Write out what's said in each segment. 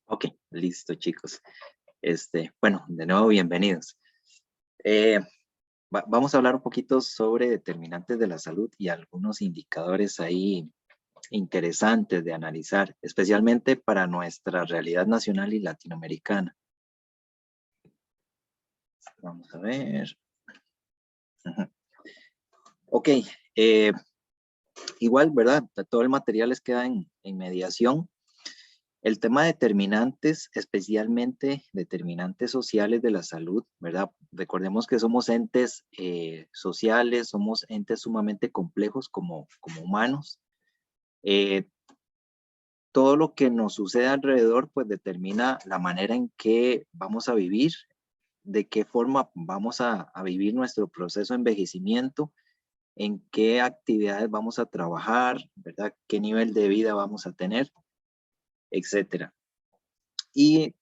Ok, listo, chicos. Bueno, de nuevo, bienvenidos. Eh, Vamos a hablar un poquito sobre determinantes de la salud y algunos indicadores ahí interesantes de analizar, especialmente para nuestra realidad nacional y latinoamericana. Vamos a ver. Ujú. Ok, eh, igual, ¿verdad? Todo el material les queda en mediación. El tema de determinantes, especialmente determinantes sociales de la salud, ¿verdad? Recordemos que somos entes sociales, somos entes sumamente complejos como humanos. Eh, Todo lo que nos sucede alrededor, pues determina la manera en que vamos a vivir, de qué forma vamos a vivir nuestro proceso de envejecimiento, en qué actividades vamos a trabajar, ¿verdad? Qué nivel de vida vamos a tener, etcétera. Y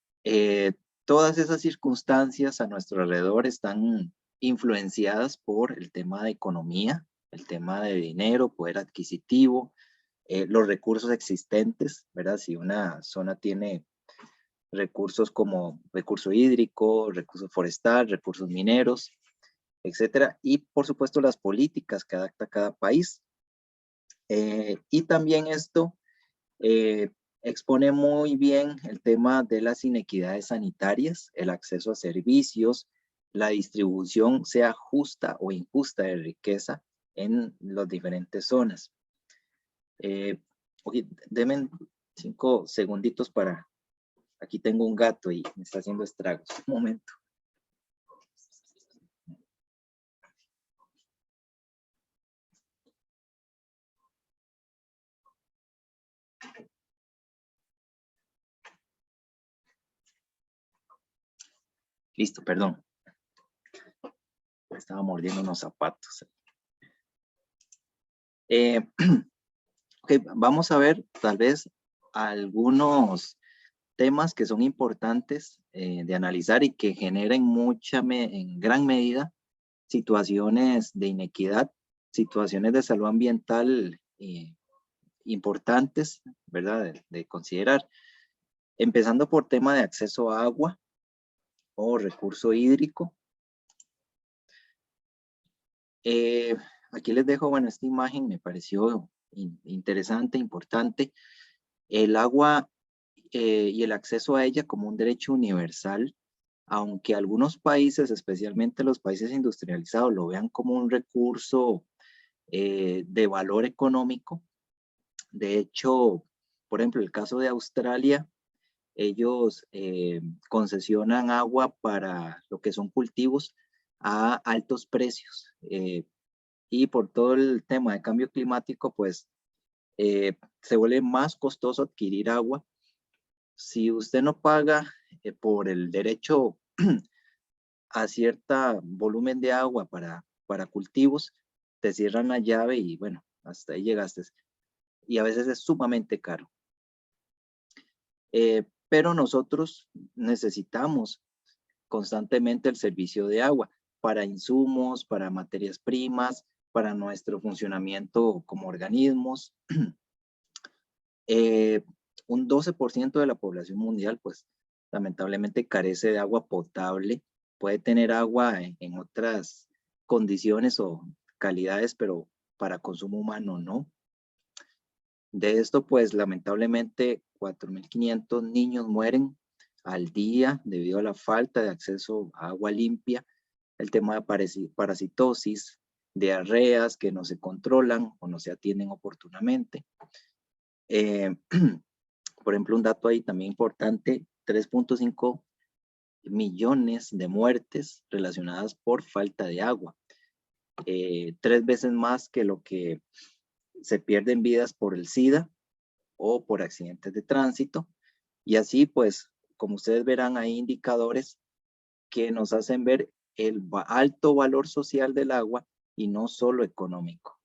todas esas circunstancias a nuestro alrededor están influenciadas por el tema de economía, el tema de dinero, poder adquisitivo, los recursos existentes, ¿verdad? Si una zona tiene recursos como recurso hídrico, recurso forestal, recursos mineros, etcétera, y por supuesto las políticas que adapta cada país. Y también esto eh, expone muy bien el tema de las inequidades sanitarias, el acceso a servicios, la distribución, sea justa o injusta de riqueza en las diferentes zonas. Oye, denme 5 segunditos para, aquí tengo un gato y me está haciendo estragos. Un momento. Listo, perdón. Me estaba mordiendo unos zapatos. Eh, ok, vamos a ver tal vez algunos temas que son importantes de analizar y que generen en gran medida situaciones de inequidad, situaciones de salud ambiental importantes, ¿verdad? De considerar. Empezando por tema de acceso a agua o recurso hídrico. Eh, Aquí les dejo, bueno, esta imagen me pareció interesante, importante. El agua y el acceso a ella como un derecho universal, aunque algunos países, especialmente los países industrializados, lo vean como un recurso de valor económico. De hecho, por ejemplo, el caso de Australia, ellos concesionan agua para lo que son cultivos a altos precios. Y por todo el tema de cambio climático, pues se vuelve más costoso adquirir agua. Si usted no paga por el derecho a cierta volumen de agua para cultivos, te cierran la llave y bueno, hasta ahí llegaste. Y a veces es sumamente caro. Pero nosotros necesitamos constantemente el servicio de agua para insumos, para materias primas, para nuestro funcionamiento como organismos. Eh, un 12% de la población mundial, pues lamentablemente carece de agua potable. Puede tener agua en otras condiciones o calidades, pero para consumo humano no. De esto, pues lamentablemente 4.500 niños mueren al día debido a la falta de acceso a agua limpia, el tema de parasitosis, diarreas que no se controlan o no se atienden oportunamente. Eh, por ejemplo, un dato ahí también importante, 3.5 millones de muertes relacionadas por falta de agua, 3 veces más que lo que se pierden vidas por el SIDA o por accidentes de tránsito. Y así, pues, como ustedes verán, hay indicadores que nos hacen ver el alto valor social del agua y no solo económico.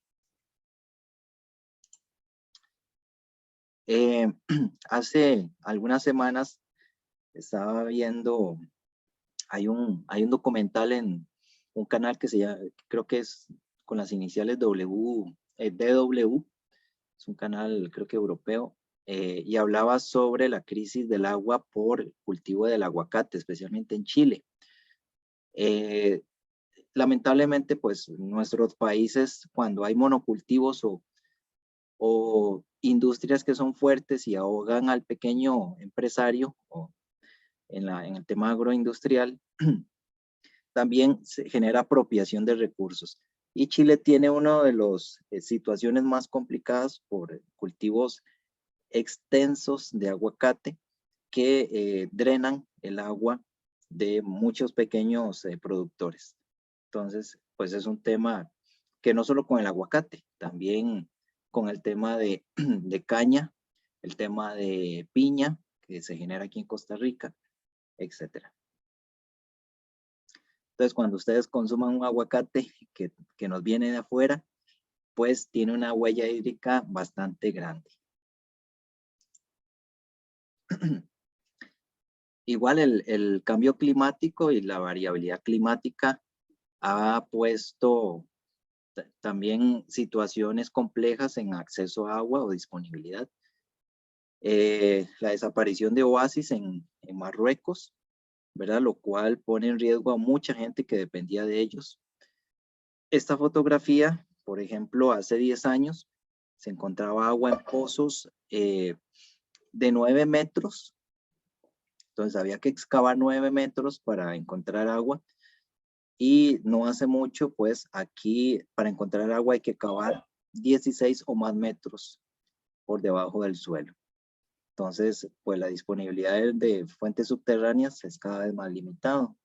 Eh, Hace algunas semanas estaba viendo, hay un documental en un canal que se llama, creo que es con las iniciales DW, es un canal creo que europeo, y hablaba sobre la crisis del agua por el cultivo del aguacate, especialmente en Chile. Lamentablemente, pues nuestros países, cuando hay monocultivos o industrias que son fuertes y ahogan al pequeño empresario o en el tema agroindustrial, también se genera apropiación de recursos. Y Chile tiene una de las situaciones más complicadas por cultivos extensos de aguacate que drenan el agua de muchos pequeños productores. Entonces, pues es un tema que no solo con el aguacate, también con el tema de, de caña, el tema de piña que se genera aquí en Costa Rica, etcétera. Entonces, cuando ustedes consuman un aguacate que nos viene de afuera, pues tiene una huella hídrica bastante grande. Igual el cambio climático y la variabilidad climática ha puesto también situaciones complejas en acceso a agua o disponibilidad. La desaparición de oasis en Marruecos, ¿verdad? Lo cual pone en riesgo a mucha gente que dependía de ellos. Esta fotografía, por ejemplo, hace 10 años se encontraba agua en pozos de 9 metros. Entonces había que excavar 9 metros para encontrar agua. Y no hace mucho, pues aquí para encontrar agua hay que cavar 16 o más metros por debajo del suelo. Entonces, pues la disponibilidad de fuentes subterráneas es cada vez más limitado.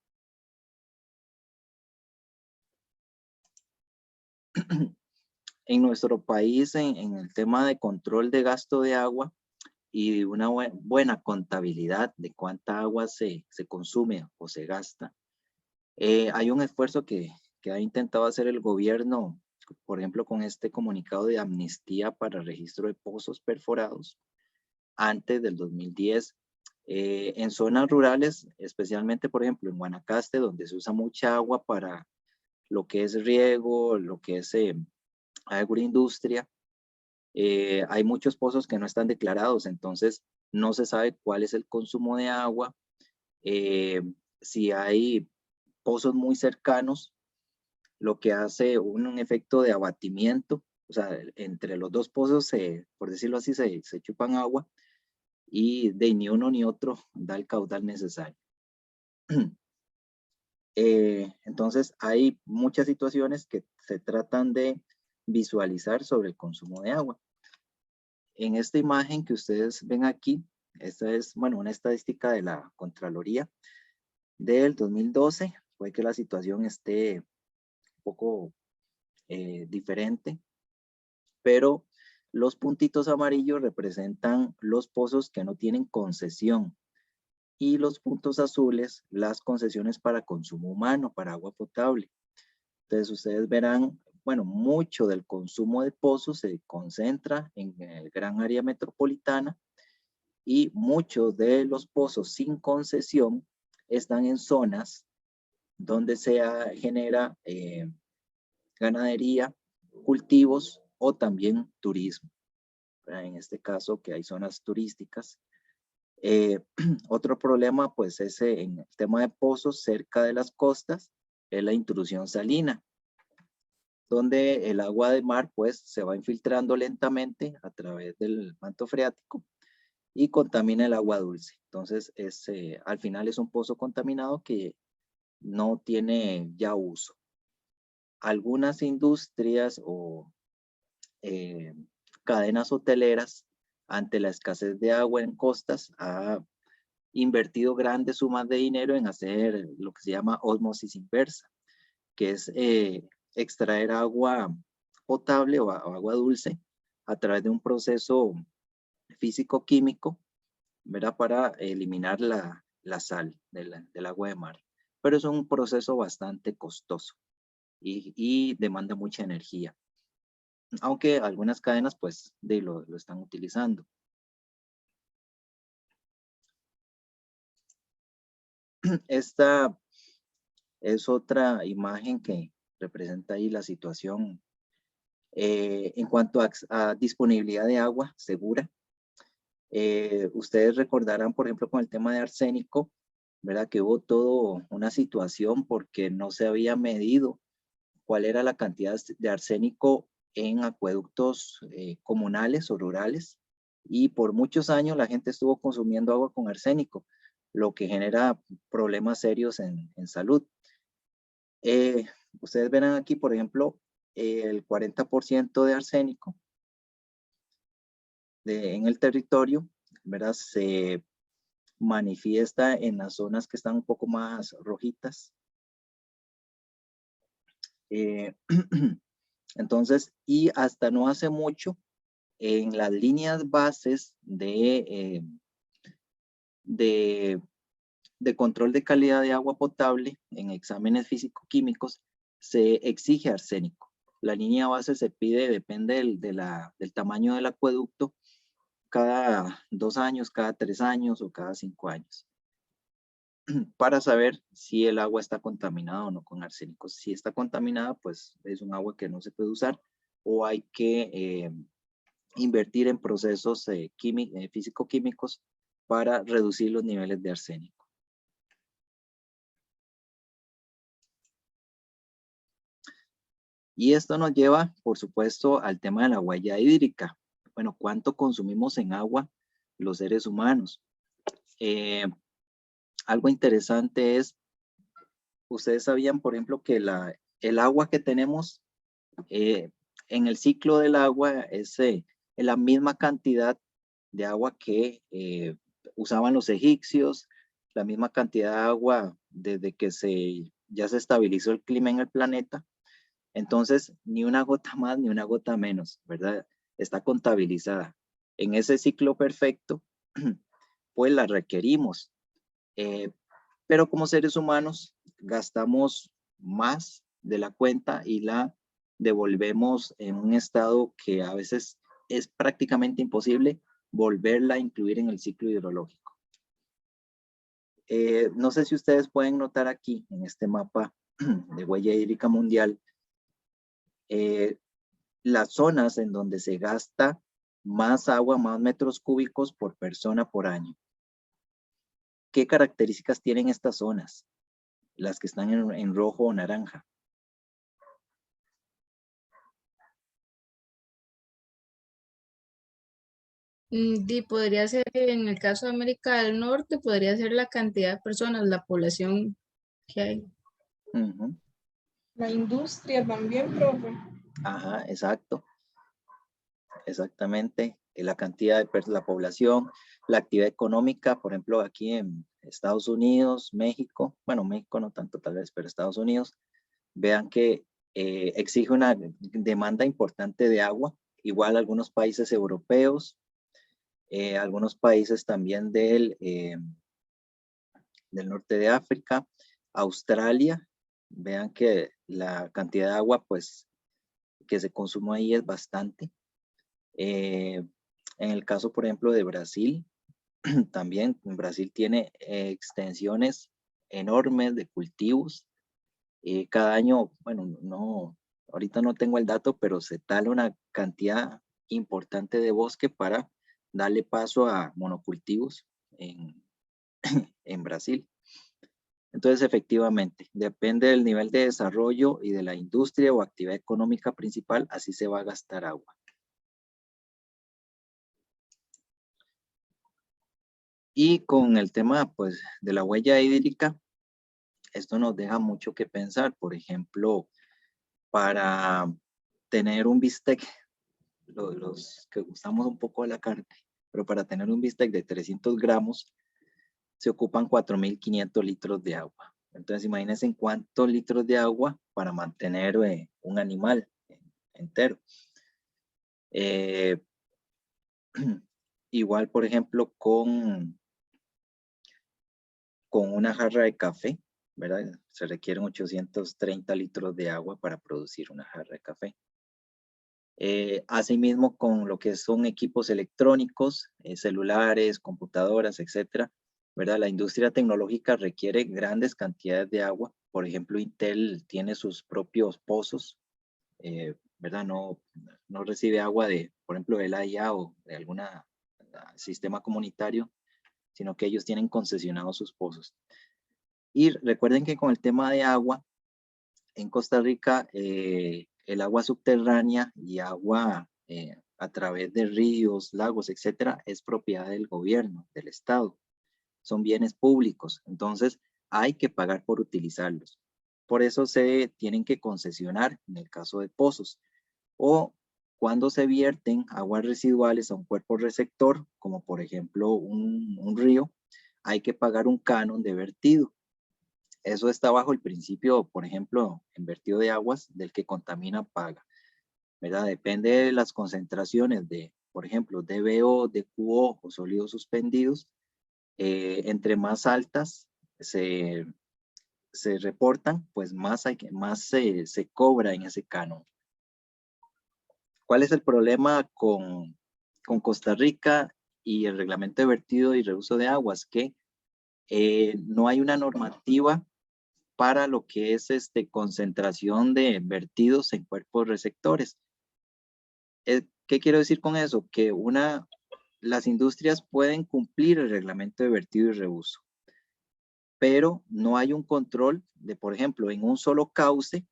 En nuestro país, en el tema de control de gasto de agua y una buena contabilidad de cuánta agua se consume o se gasta, hay un esfuerzo que ha intentado hacer el gobierno, por ejemplo, con este comunicado de amnistía para registro de pozos perforados antes del 2010. En zonas rurales, especialmente, por ejemplo, en Guanacaste, donde se usa mucha agua para lo que es riego, lo que es agroindustria, hay muchos pozos que no están declarados, entonces no se sabe cuál es el consumo de agua. Si hay pozos muy cercanos, lo que hace un efecto de abatimiento, o sea, entre los dos pozos, por decirlo así, se chupan agua y de ni uno ni otro da el caudal necesario. Entonces, hay muchas situaciones que se tratan de visualizar sobre el consumo de agua. En esta imagen que ustedes ven aquí, esta es, bueno, una estadística de la Contraloría del 2012. Puede que la situación esté un poco diferente, pero los puntitos amarillos representan los pozos que no tienen concesión y los puntos azules las concesiones para consumo humano, para agua potable. Entonces ustedes verán, bueno, mucho del consumo de pozos se concentra en el gran área metropolitana y muchos de los pozos sin concesión están en zonas donde se genera ganadería, cultivos o también turismo. En este caso que hay zonas turísticas. Otro problema pues es en el tema de pozos cerca de las costas, es la intrusión salina, donde el agua de mar pues se va infiltrando lentamente a través del manto freático y contamina el agua dulce. Entonces al final es un pozo contaminado que no tiene ya uso. Algunas industrias o cadenas hoteleras ante la escasez de agua en costas ha invertido grandes sumas de dinero en hacer lo que se llama ósmosis inversa, que es extraer agua potable o agua dulce a través de un proceso físico-químico, ¿verdad? Para eliminar la sal del agua de mar. Pero es un proceso bastante costoso y demanda mucha energía. Aunque algunas cadenas pues lo están utilizando. Esta es otra imagen que representa ahí la situación en cuanto a disponibilidad de agua segura. Ustedes recordarán, por ejemplo, con el tema de arsénico, ¿verdad? Que hubo toda una situación porque no se había medido cuál era la cantidad de arsénico en acueductos comunales o rurales. Y por muchos años la gente estuvo consumiendo agua con arsénico, lo que genera problemas serios en salud. Ustedes verán aquí, por ejemplo, el 40% de arsénico en el territorio, ¿verdad? Se manifiesta en las zonas que están un poco más rojitas. Entonces, y hasta no hace mucho, en las líneas bases de control de calidad de agua potable, en exámenes físico-químicos, se exige arsénico. La línea base se pide, depende del tamaño del acueducto, cada 2 años, cada 3 años o cada 5 años, para saber si el agua está contaminada o no con arsénico. Si está contaminada, pues es un agua que no se puede usar o hay que invertir en procesos físico-químicos para reducir los niveles de arsénico. Y esto nos lleva, por supuesto, al tema de la huella hídrica. Bueno, ¿cuánto consumimos en agua los seres humanos? Algo interesante es, ustedes sabían, por ejemplo, que el agua que tenemos en el ciclo del agua es la misma cantidad de agua que usaban los egipcios, la misma cantidad de agua desde que ya se estabilizó el clima en el planeta. Entonces, ni una gota más ni una gota menos, ¿verdad? Está contabilizada. En ese ciclo perfecto, pues la requerimos. Pero como seres humanos gastamos más de la cuenta y la devolvemos en un estado que a veces es prácticamente imposible volverla a incluir en el ciclo hidrológico. No sé si ustedes pueden notar aquí en este mapa de huella hídrica mundial las zonas en donde se gasta más agua, más metros cúbicos por persona por año. ¿Qué características tienen estas zonas? Las que están en rojo o naranja. Podría ser, en el caso de América del Norte, podría ser la cantidad de personas, la población que hay. Uh-huh. La industria también, profe. Ajá, exacto. Exactamente. La cantidad de la población, la actividad económica, por ejemplo, aquí en Estados Unidos, México, bueno, México no tanto tal vez, pero Estados Unidos, vean que exige una demanda importante de agua, igual algunos países europeos, algunos países también del norte de África, Australia, vean que la cantidad de agua pues que se consume ahí es bastante. En el caso, por ejemplo, de Brasil, también Brasil tiene extensiones enormes de cultivos. Cada año, bueno, no, ahorita no tengo el dato, pero se tala una cantidad importante de bosque para darle paso a monocultivos en Brasil. Entonces, efectivamente, depende del nivel de desarrollo y de la industria o actividad económica principal, así se va a gastar agua. Y con el tema, pues, de la huella hídrica, esto nos deja mucho que pensar. Por ejemplo, para tener un bistec, los que gustamos un poco de la carne, pero para tener un bistec de 300 gramos, se ocupan 4.500 litros de agua. Entonces, imagínense en cuántos litros de agua para mantener un animal entero. Igual, por ejemplo, con una jarra de café, ¿verdad? Se requieren 830 litros de agua para producir una jarra de café. Asimismo, con lo que son equipos electrónicos, celulares, computadoras, etcétera, ¿verdad? La industria tecnológica requiere grandes cantidades de agua. Por ejemplo, Intel tiene sus propios pozos, ¿verdad? No recibe agua de, por ejemplo, del AIA o de alguna al sistema comunitario, sino que ellos tienen concesionados sus pozos. Y recuerden que con el tema de agua, en Costa Rica, el agua subterránea y agua a través de ríos, lagos, etcétera, es propiedad del gobierno, del Estado. Son bienes públicos, entonces hay que pagar por utilizarlos. Por eso se tienen que concesionar en el caso de pozos. O cuando se vierten aguas residuales a un cuerpo receptor, como por ejemplo un río, hay que pagar un canon de vertido. Eso está bajo el principio, por ejemplo, en vertido de aguas, del que contamina paga, ¿verdad? Depende de las concentraciones de, por ejemplo, DBO, DQO o sólidos suspendidos. Entre más altas se reportan, pues más se cobra en ese canon. ¿Cuál es el problema con Costa Rica y el reglamento de vertido y reuso de aguas? Que no hay una normativa para lo que es concentración de vertidos en cuerpos receptores. ¿Qué quiero decir con eso? Que las industrias pueden cumplir el reglamento de vertido y reuso, pero no hay un control de, por ejemplo, en un solo cauce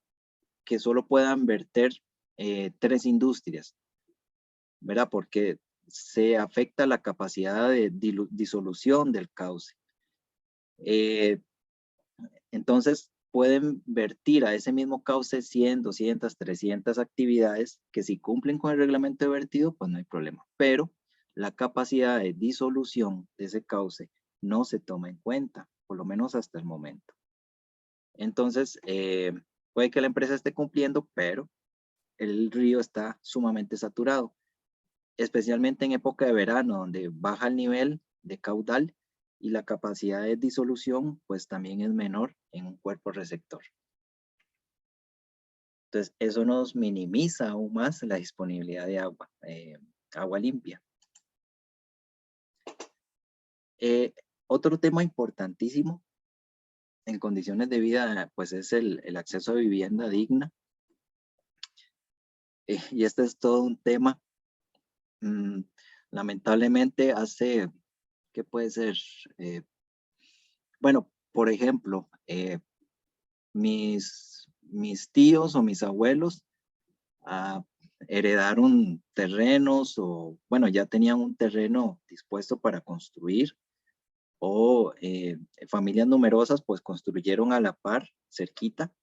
que solo puedan verter 3 industrias, ¿verdad? Porque se afecta la capacidad de disolución del cauce. Entonces, pueden vertir a ese mismo cauce 100, 200, 300 actividades que si cumplen con el reglamento de vertido, pues no hay problema. Pero la capacidad de disolución de ese cauce no se toma en cuenta, por lo menos hasta el momento. Entonces, puede que la empresa esté cumpliendo, pero el río está sumamente saturado, especialmente en época de verano, donde baja el nivel de caudal y la capacidad de disolución pues también es menor en un cuerpo receptor. Entonces eso nos minimiza aún más la disponibilidad de agua, agua limpia. Otro tema importantísimo en condiciones de vida pues es el acceso a vivienda digna. Y este es todo un tema. Lamentablemente hace, ¿qué puede ser? Bueno, por ejemplo, mis tíos o mis abuelos heredaron terrenos o, bueno, ya tenían un terreno dispuesto para construir o familias numerosas pues construyeron a la par, cerquita.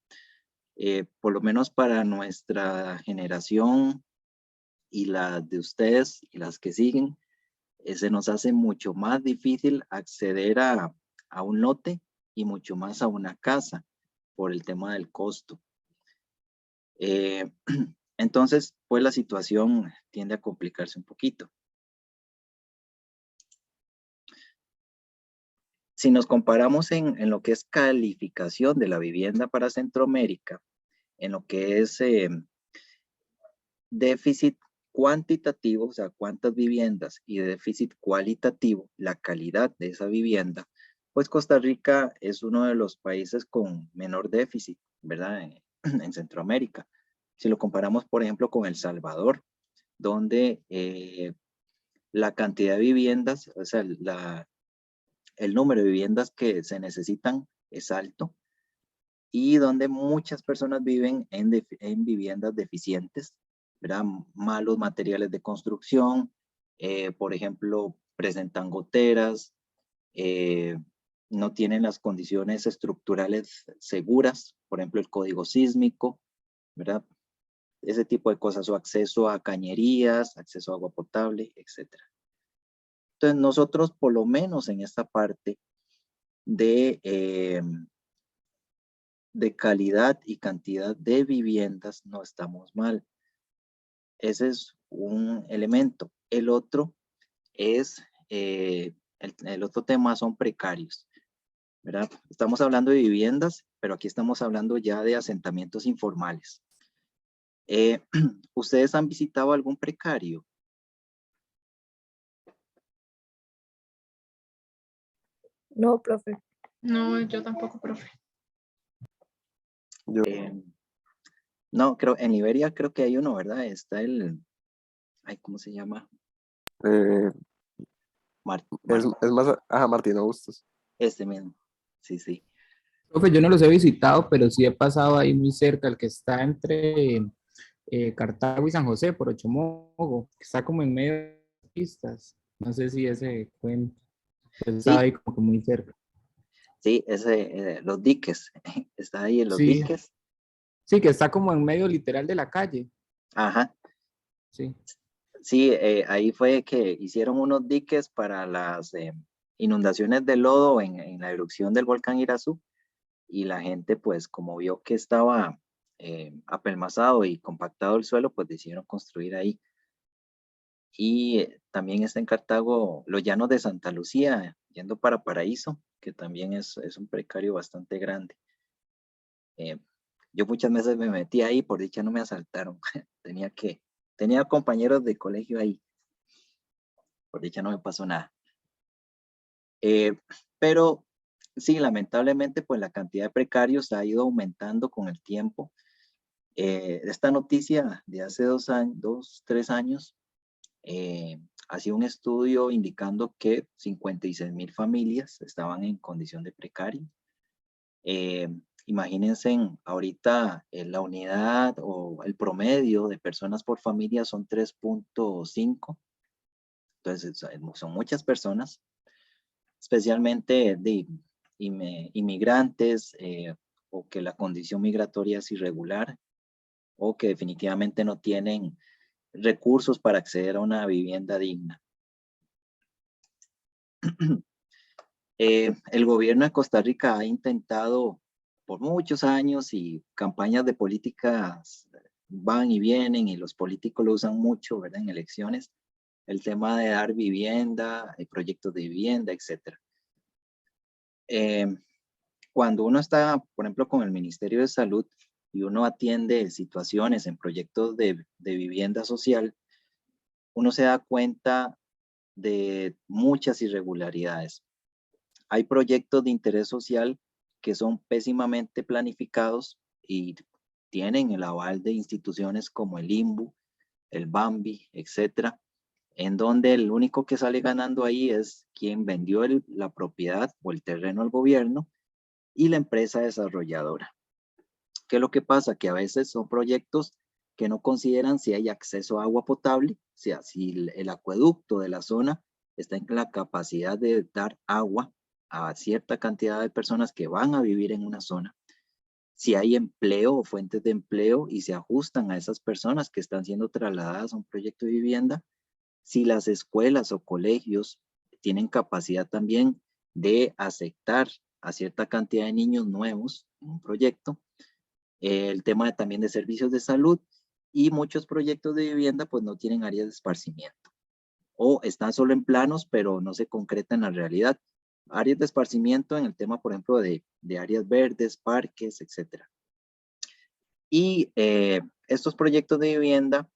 Por lo menos para nuestra generación y la de ustedes y las que siguen, se nos hace mucho más difícil acceder a un lote y mucho más a una casa por el tema del costo. Entonces, pues la situación tiende a complicarse un poquito. Si nos comparamos en lo que es calificación de la vivienda para Centroamérica, en lo que es déficit cuantitativo, o sea, cuántas viviendas, y déficit cualitativo, la calidad de esa vivienda, pues Costa Rica es uno de los países con menor déficit, ¿verdad? En Centroamérica. Si lo comparamos, por ejemplo, con El Salvador, donde la cantidad de viviendas, o sea, el número de viviendas que se necesitan es alto y donde muchas personas viven en viviendas deficientes, ¿verdad? Malos materiales de construcción, por ejemplo, presentan goteras, no tienen las condiciones estructurales seguras, por ejemplo, el código sísmico, ¿verdad? Ese tipo de cosas, o acceso a cañerías, acceso a agua potable, etc. Entonces, nosotros, por lo menos en esta parte de calidad y cantidad de viviendas, no estamos mal. Ese es un elemento. El otro es, el otro tema son precarios, ¿verdad? Estamos hablando de viviendas, pero aquí estamos hablando ya de asentamientos informales. ¿Ustedes han visitado algún precario? No, profe. No, yo tampoco, profe. No, creo, en Liberia creo que hay uno, ¿verdad? Está el, ay, ¿cómo se llama? Es más, ajá, Martino Bustos. este mismo. Sí, sí. Profe, yo no los he visitado, pero sí he pasado ahí muy cerca, el que está entre Cartago y San José, por Ochomogo, que está como en medio de las pistas. No sé si ese cuenta. Pues estaba Sí, ahí como que muy cerca. sí, los diques. Está ahí en los Sí, diques. sí, que está como en medio literal de la calle. Ajá. Sí. Sí, ahí fue que hicieron unos diques para las inundaciones de lodo en la erupción del volcán Irazú, y la gente, pues, como vio que estaba apelmazado y compactado el suelo, pues decidieron construir ahí. Y también está en Cartago los llanos de Santa Lucía, yendo para Paraíso, que también es un precario bastante grande. Yo muchas veces me metí ahí, por dicha no me asaltaron. Tenía compañeros de colegio ahí, por dicha no me pasó nada. Pero sí, lamentablemente, pues la cantidad de precarios ha ido aumentando con el tiempo. Esta noticia de hace 3 años, hacía un estudio indicando que 56,000 familias estaban en condición de precario. Imagínense, ahorita la unidad o el promedio de personas por familia son 3.5. Entonces son muchas personas, especialmente de inmigrantes, o que la condición migratoria es irregular, o que definitivamente no tienen recursos para acceder a una vivienda digna. El gobierno de Costa Rica ha intentado por muchos años, y campañas de políticas van y vienen y los políticos lo usan mucho, ¿verdad? En elecciones, el tema de dar vivienda, proyectos de vivienda, etc. Cuando uno está, por ejemplo, con el Ministerio de Salud y uno atiende situaciones en proyectos de vivienda social, uno se da cuenta de muchas irregularidades. Hay proyectos de interés social que son pésimamente planificados y tienen el aval de instituciones como el INBU, el BAMBI, etcétera, en donde el único que sale ganando ahí es quien vendió la propiedad o el terreno al gobierno y la empresa desarrolladora. ¿Qué es lo que pasa? Que a veces son proyectos que no consideran si hay acceso a agua potable, o sea, si el acueducto de la zona está en la capacidad de dar agua a cierta cantidad de personas que van a vivir en una zona, si hay empleo o fuentes de empleo y se ajustan a esas personas que están siendo trasladadas a un proyecto de vivienda, si las escuelas o colegios tienen capacidad también de aceptar a cierta cantidad de niños nuevos en un proyecto, el tema también de servicios de salud, y muchos proyectos de vivienda pues no tienen áreas de esparcimiento o están solo en planos pero no se concretan en la realidad. Áreas de esparcimiento en el tema, por ejemplo, de áreas verdes, parques, etc. Y estos proyectos de vivienda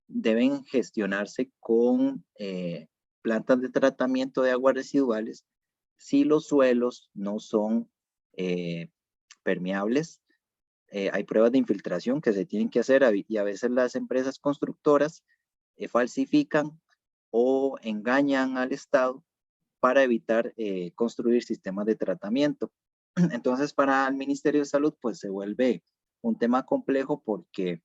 deben gestionarse con plantas de tratamiento de aguas residuales si los suelos no son permeables. Hay pruebas de infiltración que se tienen que hacer, y a veces las empresas constructoras falsifican o engañan al Estado para evitar construir sistemas de tratamiento. Entonces, para el Ministerio de Salud, pues se vuelve un tema complejo porque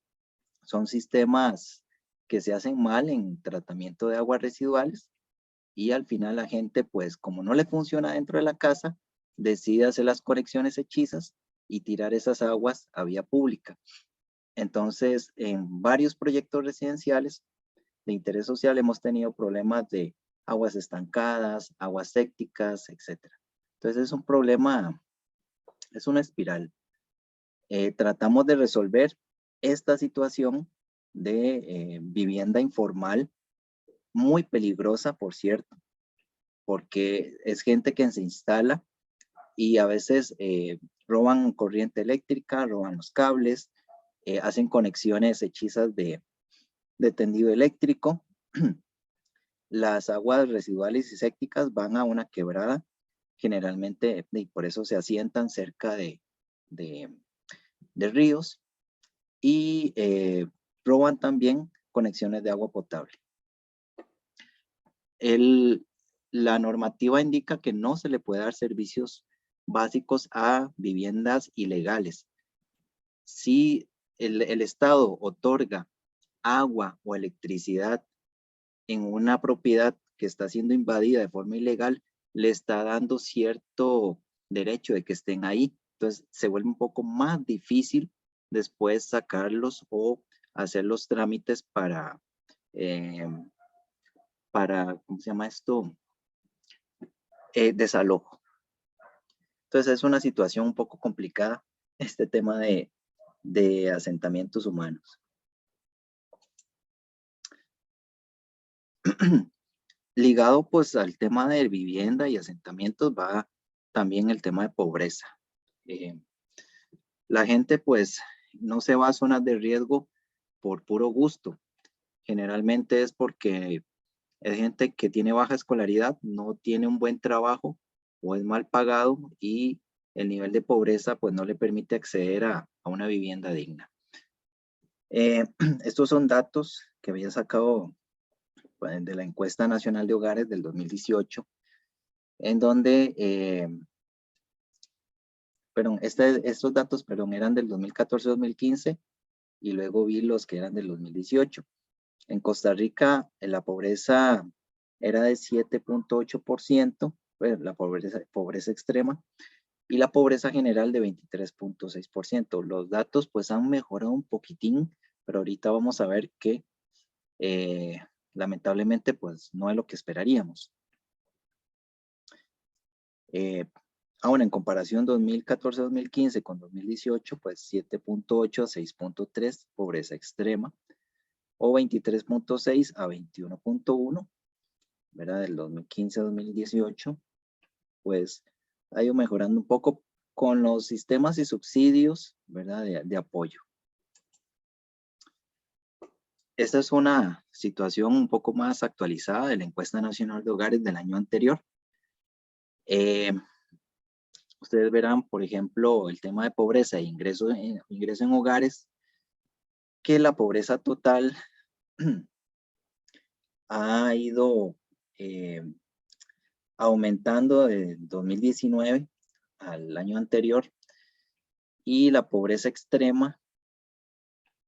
son sistemas que se hacen mal en tratamiento de aguas residuales, y al final la gente, pues como no le funciona dentro de la casa, decide hacer las conexiones hechizas y tirar esas aguas a vía pública. Entonces, en varios proyectos residenciales de interés social hemos tenido problemas de aguas estancadas, aguas sépticas, etc. Entonces es un problema, es una espiral. Tratamos de resolver esta situación de vivienda informal, muy peligrosa, por cierto, porque es gente que se instala y a veces roban corriente eléctrica, roban los cables, hacen conexiones hechizas de tendido eléctrico. Las aguas residuales y sépticas van a una quebrada, generalmente, y por eso se asientan cerca de ríos, y roban también conexiones de agua potable. la normativa indica que no se le puede dar servicios básicos a viviendas ilegales. Si el Estado otorga agua o electricidad en una propiedad que está siendo invadida de forma ilegal, le está dando cierto derecho de que estén ahí. Entonces se vuelve un poco más difícil después sacarlos o hacer los trámites para, ¿cómo se llama esto? Desalojo. Entonces es una situación un poco complicada este tema de asentamientos humanos. Ligado pues al tema de vivienda y asentamientos va también el tema de pobreza. La gente pues no se va a zonas de riesgo por puro gusto. Generalmente es porque es gente que tiene baja escolaridad, no tiene un buen trabajo o es mal pagado y el nivel de pobreza pues no le permite acceder a una vivienda digna. Estos son datos que había sacado de la encuesta nacional de hogares del 2018, en donde, estos datos, eran del 2014-2015 y luego vi los que eran del 2018. En Costa Rica la pobreza era de 7.8%, pues, la pobreza extrema, y la pobreza general de 23.6%. Los datos pues han mejorado un poquitín, pero ahorita vamos a ver que lamentablemente pues no es lo que esperaríamos. Ahora en comparación 2014-2015 con 2018, pues 7.8 a 6.3 pobreza extrema, o 23.6 a 21.1, ¿verdad? Del 2015 a 2018, pues ha ido mejorando un poco con los sistemas y subsidios, ¿verdad? De apoyo. Esta es una situación un poco más actualizada de la encuesta nacional de hogares del año anterior. Ustedes verán, por ejemplo, el tema de pobreza e ingreso en hogares, que la pobreza total ha ido aumentando de 2019 al año anterior, y la pobreza extrema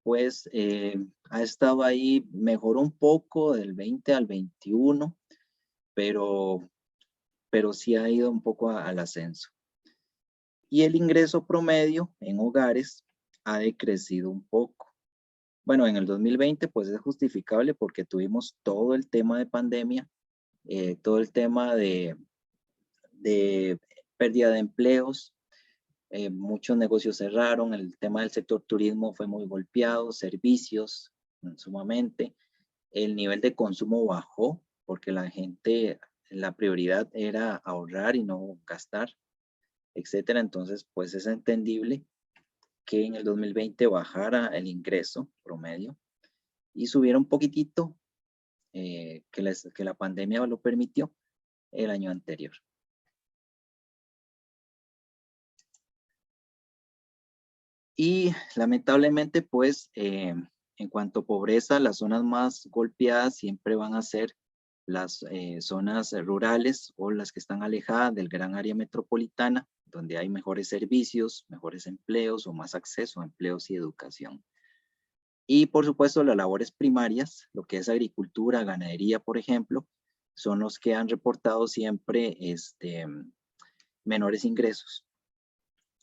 pues ha estado ahí, mejoró un poco del 20 al 21, pero sí ha ido un poco al ascenso. Y el ingreso promedio en hogares ha decrecido un poco. Bueno, en el 2020 pues es justificable porque tuvimos todo el tema de pandemia, todo el tema de pérdida de empleos, muchos negocios cerraron, el tema del sector turismo fue muy golpeado, servicios sumamente, el nivel de consumo bajó porque la gente, la prioridad era ahorrar y no gastar, etcétera. Entonces pues es entendible que en el 2020 bajara el ingreso promedio y subiera un poquitito, que la pandemia lo permitió el año anterior. Y lamentablemente, pues, en cuanto a pobreza, las zonas más golpeadas siempre van a ser las zonas rurales o las que están alejadas del gran área metropolitana, donde hay mejores servicios, mejores empleos o más acceso a empleos y educación. Y por supuesto, las labores primarias, lo que es agricultura, ganadería, por ejemplo, son los que han reportado siempre menores ingresos,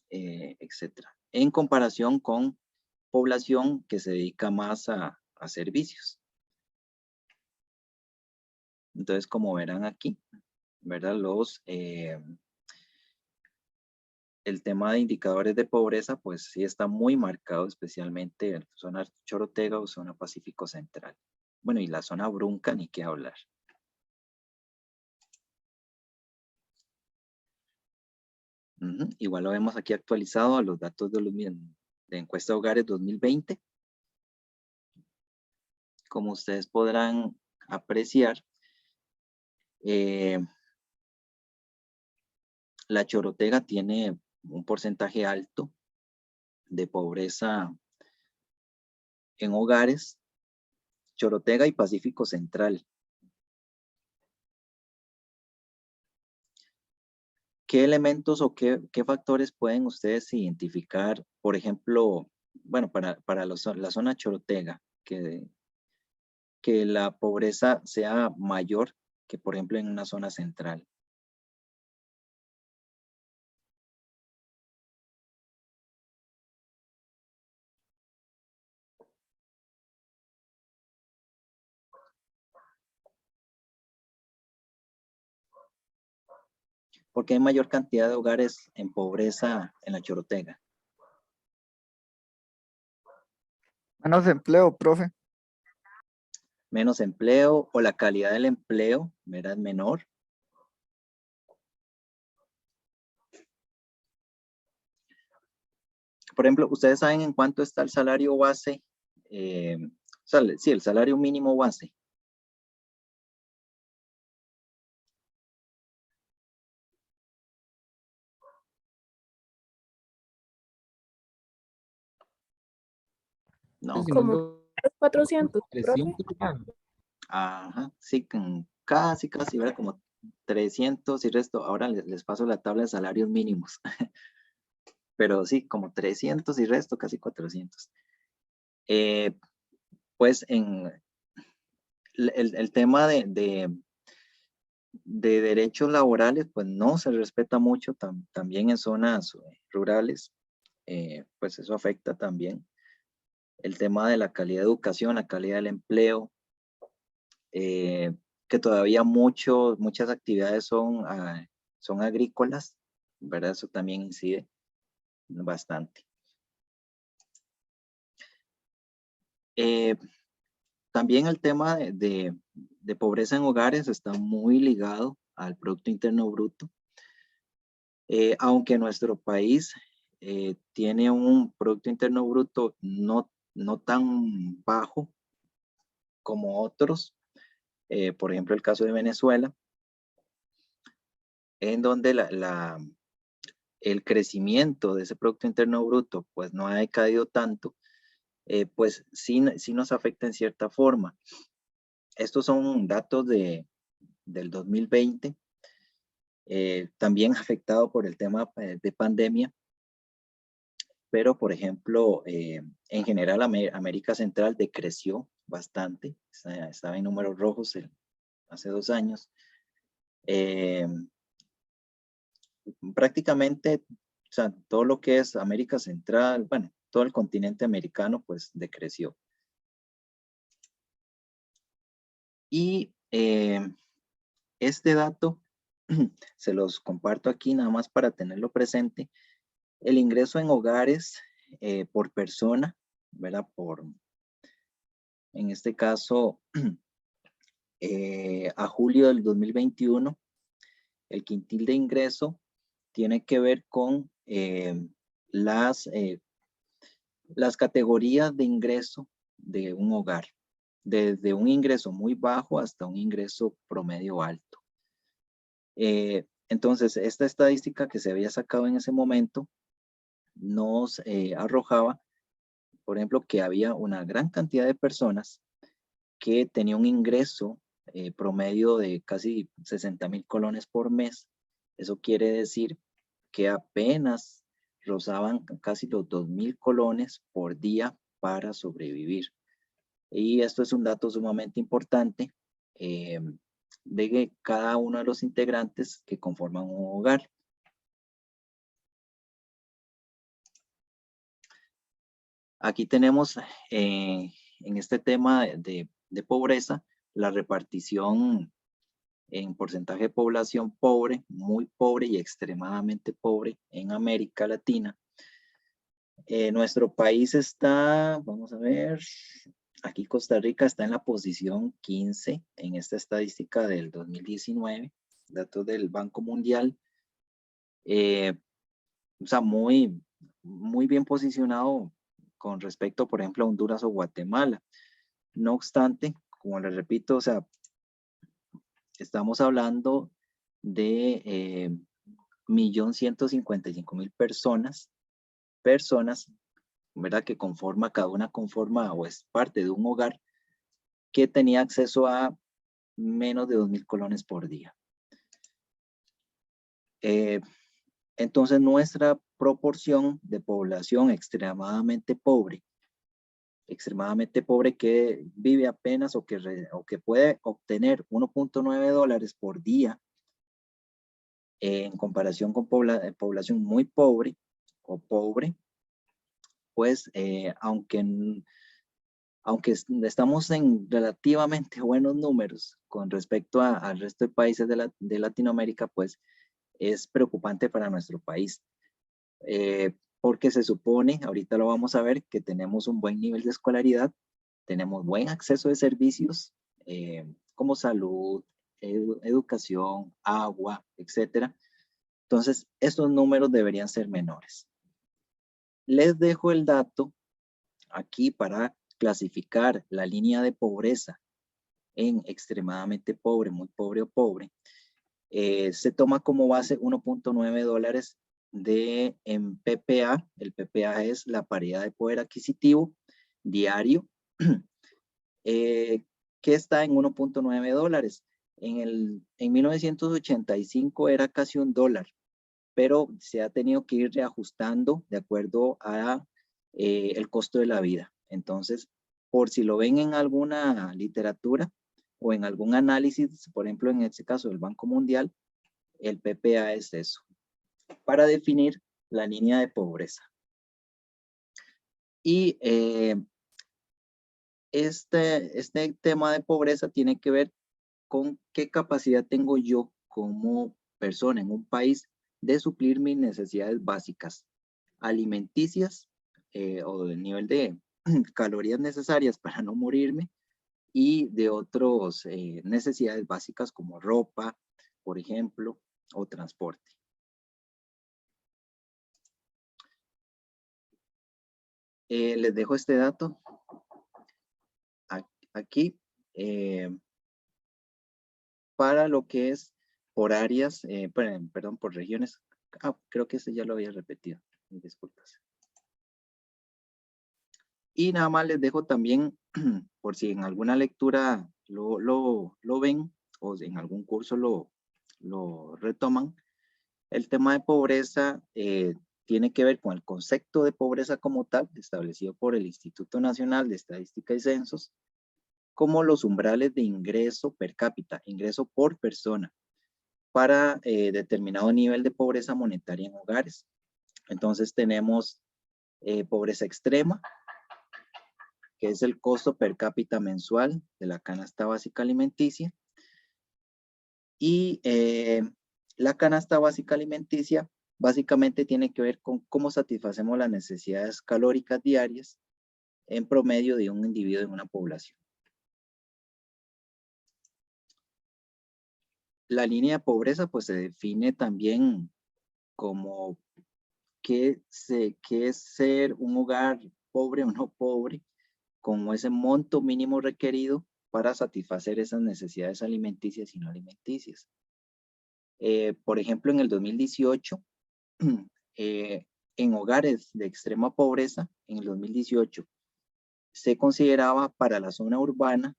etcétera, en comparación con población que se dedica más a servicios. Entonces, como verán aquí, ¿verdad? El tema de indicadores de pobreza, pues sí está muy marcado, especialmente en zona Chorotega o zona Pacífico Central. Bueno, y la zona Brunca, ni qué hablar. Igual lo vemos aquí actualizado a los datos de encuesta de hogares 2020. Como ustedes podrán apreciar, la Chorotega tiene un porcentaje alto de pobreza en hogares, Chorotega y Pacífico Central. ¿qué elementos o qué factores pueden ustedes identificar, por ejemplo, bueno, para la zona chorotega, que la pobreza sea mayor que, por ejemplo, en una zona central? Porque hay mayor cantidad de hogares en pobreza en la chorotega. Menos empleo, profe. Menos empleo o la calidad del empleo, ¿verdad? Menor. Por ejemplo, ¿ustedes saben en cuánto está el salario base? Sí, el salario mínimo base. No. Si Como no, 400, profe. 300 más. Ajá, sí, casi, ¿verdad? Como 300 y resto. Ahora les paso la tabla de salarios mínimos. Pero sí, como 300 y resto, casi 400. Pues en el tema de derechos laborales, pues no se respeta mucho, también en zonas rurales, pues eso afecta también. El tema de la calidad de educación, la calidad del empleo, que todavía muchas actividades son agrícolas, ¿verdad? Eso también incide bastante. También el tema de pobreza en hogares está muy ligado al Producto Interno Bruto. Aunque nuestro país tiene un Producto Interno Bruto no tan bajo como otros, por ejemplo el caso de Venezuela, en donde el crecimiento de ese Producto Interno Bruto pues no ha decaído tanto, pues sí nos afecta en cierta forma. Estos son datos del 2020, también afectado por el tema de pandemia, pero por ejemplo, en general América Central decreció bastante, estaba en números rojos hace 2 años. Prácticamente, o sea, todo lo que es América Central, bueno, todo el continente americano pues decreció. Y este dato se los comparto aquí nada más para tenerlo presente. El ingreso en hogares por persona, ¿verdad? En este caso, a julio del 2021, el quintil de ingreso tiene que ver con las categorías de ingreso de un hogar, desde un ingreso muy bajo hasta un ingreso promedio alto. Entonces, esta estadística que se había sacado en ese momento nos arrojaba, por ejemplo, que había una gran cantidad de personas que tenían un ingreso promedio de casi 60,000 colones por mes. Eso quiere decir que apenas rozaban casi los 2,000 colones por día para sobrevivir. Y esto es un dato sumamente importante de cada uno de los integrantes que conforman un hogar. Aquí tenemos en este tema de pobreza la repartición en porcentaje de población pobre, muy pobre y extremadamente pobre en América Latina. Nuestro país está, vamos a ver, aquí Costa Rica está en la posición 15 en esta estadística del 2019, datos del Banco Mundial. O sea, muy bien posicionado con respecto, por ejemplo, a Honduras o Guatemala. No obstante, como les repito, o sea, estamos hablando de 1.155.000 personas, ¿verdad? Que cada una conforma o es parte de un hogar que tenía acceso a menos de 2,000 colones por día. Entonces, nuestra proporción de población extremadamente pobre que vive apenas o que puede obtener 1.9 dólares por día en comparación con población muy pobre o pobre, pues aunque estamos en relativamente buenos números con respecto al resto de países de Latinoamérica, pues es preocupante para nuestro país. Porque se supone, ahorita lo vamos a ver, que tenemos un buen nivel de escolaridad, tenemos buen acceso de servicios como salud, educación, agua, etcétera. Entonces, estos números deberían ser menores. Les dejo el dato aquí para clasificar la línea de pobreza en extremadamente pobre, muy pobre o pobre. Se toma como base 1.9 dólares en PPA. El PPA es la paridad de poder adquisitivo diario, que está en 1.9 dólares. En 1985 era casi $1, pero se ha tenido que ir reajustando de acuerdo a el costo de la vida. Entonces, por si lo ven en alguna literatura o en algún análisis, por ejemplo, en este caso del Banco Mundial, el PPA es eso, para definir la línea de pobreza. Y este tema de pobreza tiene que ver con qué capacidad tengo yo como persona en un país de suplir mis necesidades básicas, alimenticias o del nivel de calorías necesarias para no morirme, y de otras necesidades básicas como ropa, por ejemplo, o transporte. Les dejo este dato aquí para lo que es por áreas, perdón, por regiones. Creo que este ya lo había repetido, disculpas. Y nada más les dejo también, por si en alguna lectura lo ven o en algún curso lo retoman, el tema de pobreza tiene que ver con el concepto de pobreza como tal, establecido por el Instituto Nacional de Estadística y Censos, como los umbrales de ingreso per cápita, ingreso por persona, para determinado nivel de pobreza monetaria en hogares. Entonces tenemos pobreza extrema, que es el costo per cápita mensual de la canasta básica alimenticia. Y la canasta básica alimenticia básicamente tiene que ver con cómo satisfacemos las necesidades calóricas diarias en promedio de un individuo en una población. La línea de pobreza pues se define también como qué es ser un hogar pobre o no pobre, como ese monto mínimo requerido para satisfacer esas necesidades alimenticias y no alimenticias. Por ejemplo, en el 2018, en hogares de extrema pobreza, en el 2018, se consideraba para la zona urbana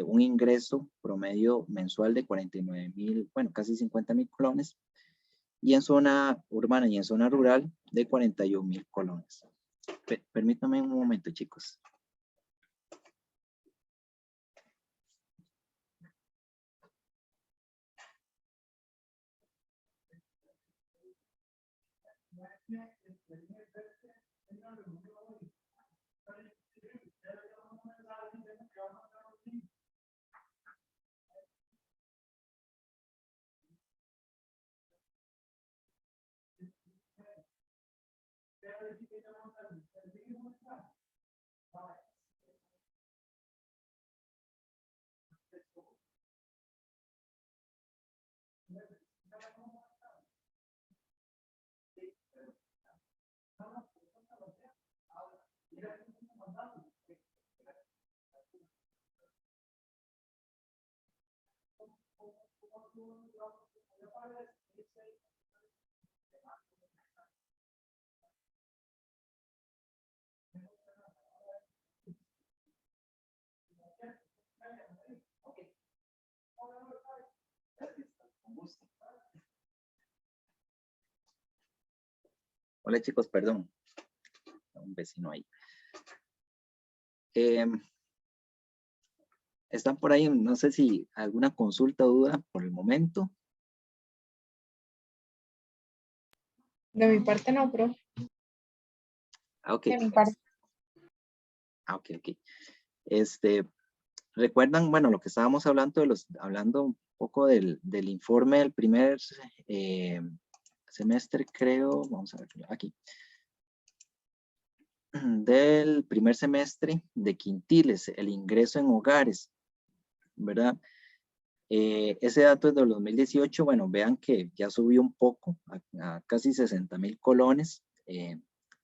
un ingreso promedio mensual de 49,000, bueno, casi 50,000 colones, y en zona urbana y en zona rural de 41,000 colones. Permítanme un momento, chicos. Hola chicos, perdón. Un vecino ahí. Están por ahí, no sé si alguna consulta o duda por el momento. De mi parte no, profe. Ok. De mi parte. Ah, ok, ok. Recuerdan, bueno, lo que estábamos hablando hablando un poco del informe del primer semestre, creo, vamos a ver aquí, del primer semestre de quintiles, el ingreso en hogares, ¿verdad? Ese dato es del 2018, bueno, vean que ya subió un poco, a casi 60,000 colones,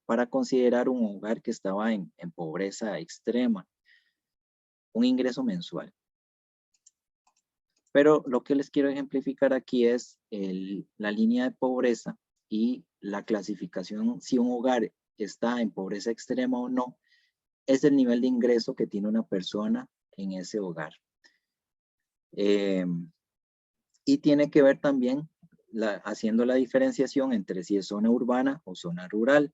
para considerar un hogar que estaba en pobreza extrema, un ingreso mensual. Pero lo que les quiero ejemplificar aquí es la línea de pobreza y la clasificación, si un hogar está en pobreza extrema o no, es el nivel de ingreso que tiene una persona en ese hogar. Y tiene que ver también haciendo la diferenciación entre si es zona urbana o zona rural.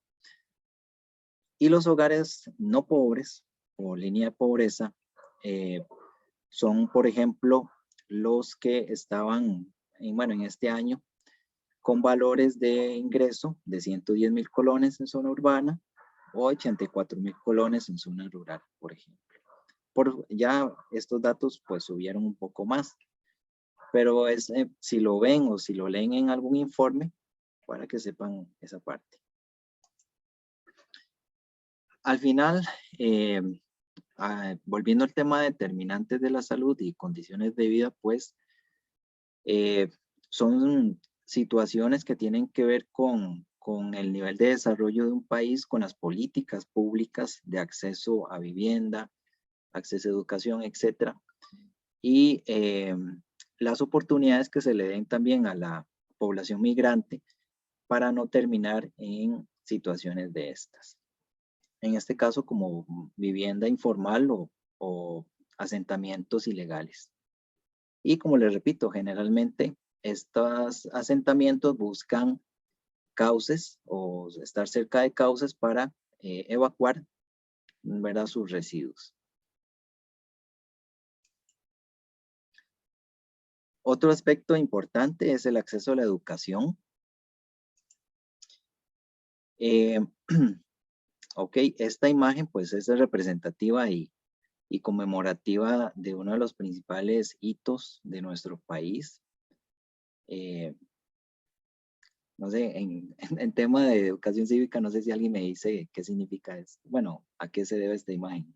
Y los hogares no pobres o línea de pobreza son, por ejemplo, los que estaban, en este año, con valores de ingreso de 110,000 colones en zona urbana o 84,000 colones en zona rural, por ejemplo. Ya estos datos pues subieron un poco más, pero si lo ven o si lo leen en algún informe, para que sepan esa parte. Al final, volviendo al tema de determinantes de la salud y condiciones de vida, pues son situaciones que tienen que ver con el nivel de desarrollo de un país, con las políticas públicas de acceso a vivienda, acceso a educación, etcétera. Y las oportunidades que se le den también a la población migrante para no terminar en situaciones de estas. En este caso, como vivienda informal o asentamientos ilegales. Y como les repito, generalmente estos asentamientos buscan cauces o estar cerca de cauces para evacuar, ¿verdad?, sus residuos. Otro aspecto importante es el acceso a la educación. Ok, esta imagen pues es representativa y conmemorativa de uno de los principales hitos de nuestro país. No sé, en tema de educación cívica, no sé si alguien me dice qué significa esto. Bueno, ¿a qué se debe esta imagen?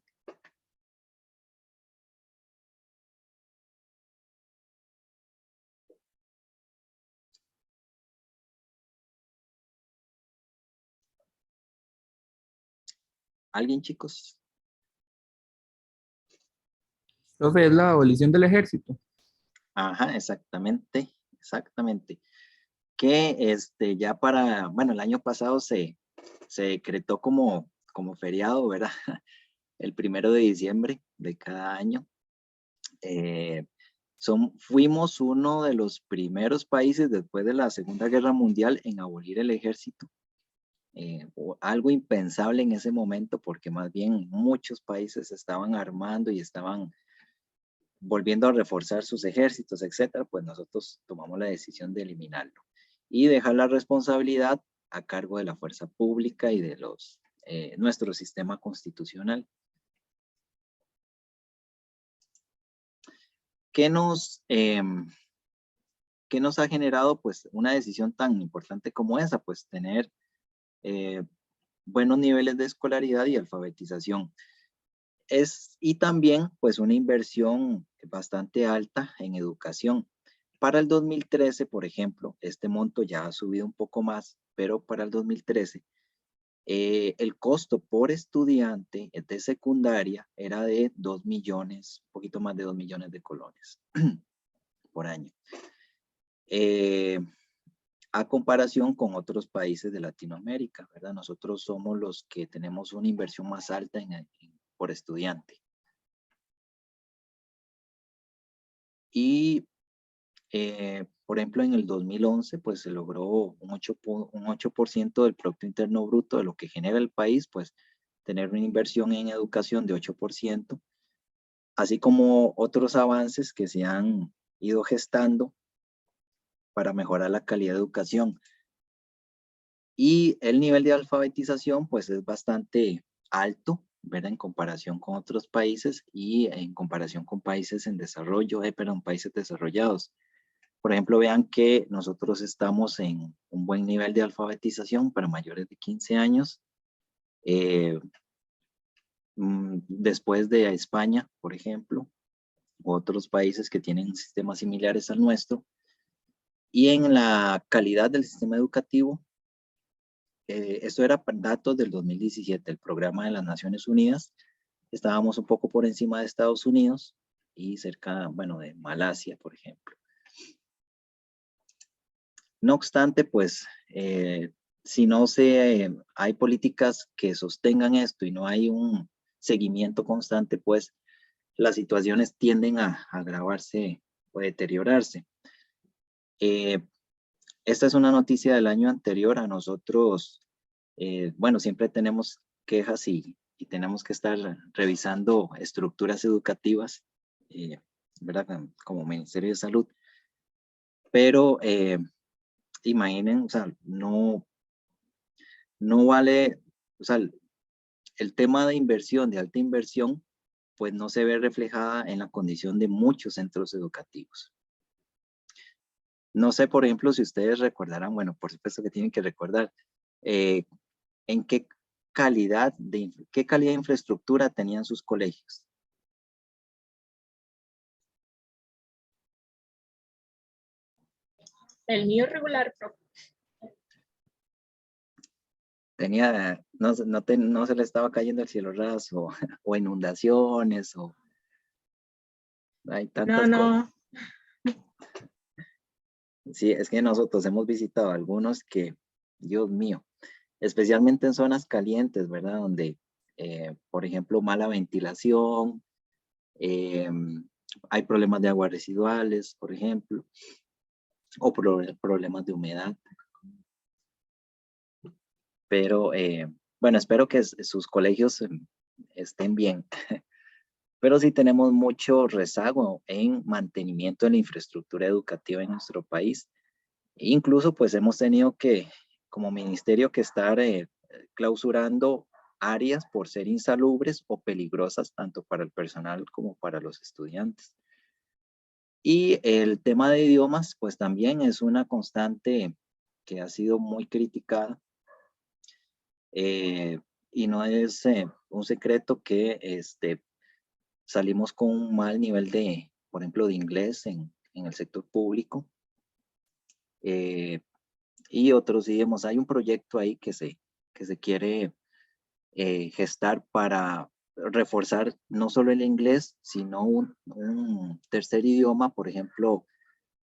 ¿Alguien, chicos? Profe, es la abolición del ejército. Ajá, exactamente, exactamente. Que ya bueno, el año pasado se decretó como feriado, ¿verdad? El 1 de diciembre de cada año. Fuimos uno de los primeros países después de la Segunda Guerra Mundial en abolir el ejército. Algo impensable en ese momento porque más bien muchos países se estaban armando y estaban volviendo a reforzar sus ejércitos, etcétera. Pues nosotros tomamos la decisión de eliminarlo y dejar la responsabilidad a cargo de la fuerza pública y de nuestro sistema constitucional. ¿Qué nos ha generado pues una decisión tan importante como esa? Pues tener buenos niveles de escolaridad y alfabetización. Y también pues una inversión bastante alta en educación. Para el 2013, por ejemplo, este monto ya ha subido un poco más, pero para el 2013 el costo por estudiante de secundaria era de 2 millones, un poquito más de 2 millones de colones por año. A comparación con otros países de Latinoamérica, ¿verdad? Nosotros somos los que tenemos una inversión más alta por estudiante. Y por ejemplo, en el 2011, pues se logró un 8% del Producto Interno Bruto de lo que genera el país, pues tener una inversión en educación de 8%, así como otros avances que se han ido gestando para mejorar la calidad de educación. Y el nivel de alfabetización, pues es bastante alto, ¿verdad? En comparación con otros países y en comparación con países en desarrollo, países desarrollados. Por ejemplo, vean que nosotros estamos en un buen nivel de alfabetización para mayores de 15 años. Después de España, por ejemplo, u otros países que tienen sistemas similares al nuestro. Y en la calidad del sistema educativo, esto era datos del 2017, el programa de las Naciones Unidas. Estábamos un poco por encima de Estados Unidos y cerca, bueno, de Malasia, por ejemplo. No obstante, pues, si no hay políticas que sostengan esto y no hay un seguimiento constante, pues las situaciones tienden a agravarse o deteriorarse. Esta es una noticia del año anterior a nosotros. Bueno, siempre tenemos quejas y tenemos que estar revisando estructuras educativas, ¿verdad? Como Ministerio de Salud. Pero imaginen, o sea, no vale, o sea, el tema de inversión, de alta inversión, pues no se ve reflejada en la condición de muchos centros educativos. No sé, por ejemplo, si ustedes recordarán, bueno, por supuesto que tienen que recordar, en qué calidad de infraestructura tenían sus colegios. El mío regular, profe. Tenía, no se le estaba cayendo el cielo raso, o inundaciones, o hay tantas cosas. Sí, es que nosotros hemos visitado algunos que, Dios mío, especialmente en zonas calientes, ¿verdad? Donde, por ejemplo, mala ventilación, hay problemas de aguas residuales, por ejemplo, o problemas de humedad. Pero, bueno, espero que sus colegios estén bien. Pero sí tenemos mucho rezago en mantenimiento de la infraestructura educativa en nuestro país. Incluso, pues, hemos tenido que, como ministerio, que estar clausurando áreas por ser insalubres o peligrosas tanto para el personal como para los estudiantes. Y el tema de idiomas, pues también es una constante que ha sido muy criticada. Y no es un secreto que salimos con un mal nivel de, por ejemplo, de inglés en el sector público. Y otros idiomas. Hay un proyecto ahí que se quiere gestar para reforzar no solo el inglés, sino un tercer idioma, por ejemplo,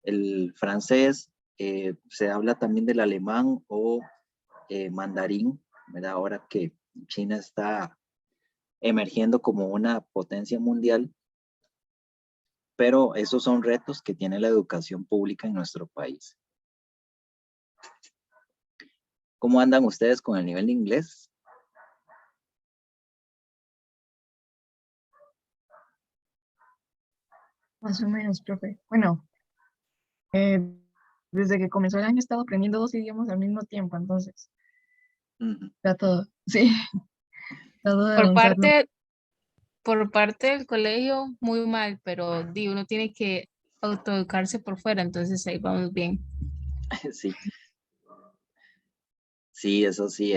el francés. Se habla también del alemán o mandarín, ¿verdad? Ahora que China está emergiendo como una potencia mundial, pero esos son retos que tiene la educación pública en nuestro país. ¿Cómo andan ustedes con el nivel de inglés? Más o menos, profe. Bueno, eh, desde que comenzó el año he estado aprendiendo 2 idiomas al mismo tiempo, entonces, ya todo, sí, todo de Por avanzarlo. parte del colegio, muy mal, pero uno tiene que autoeducarse por fuera, entonces ahí vamos bien. Sí. Sí, eso sí,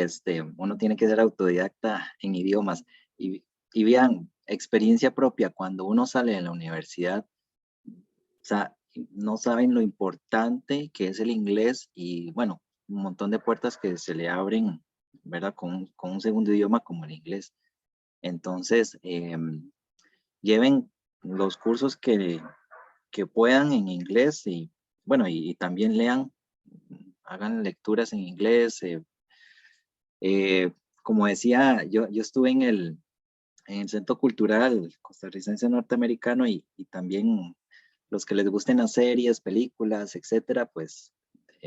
uno tiene que ser autodidacta en idiomas. Y vean, experiencia propia, cuando uno sale de la universidad, o sea, no saben lo importante que es el inglés y, bueno, un montón de puertas que se le abren, ¿verdad? Con un segundo idioma como el inglés. Entonces, lleven los cursos que puedan en inglés y, bueno, y también lean, hagan lecturas en inglés. Como decía, yo estuve en el Centro Cultural Costarricense Norteamericano y también los que les gusten las series, películas, etcétera, pues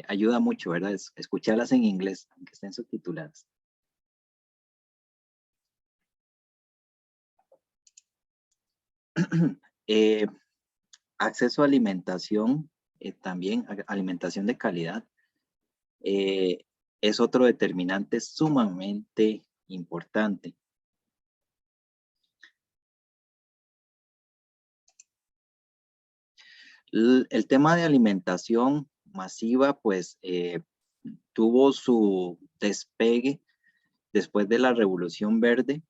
ayuda mucho, ¿verdad? Escucharlas en inglés, aunque estén subtituladas. Acceso a alimentación, también alimentación de calidad, es otro determinante sumamente importante. El tema de alimentación masiva, pues, tuvo su despegue después de la Revolución Verde,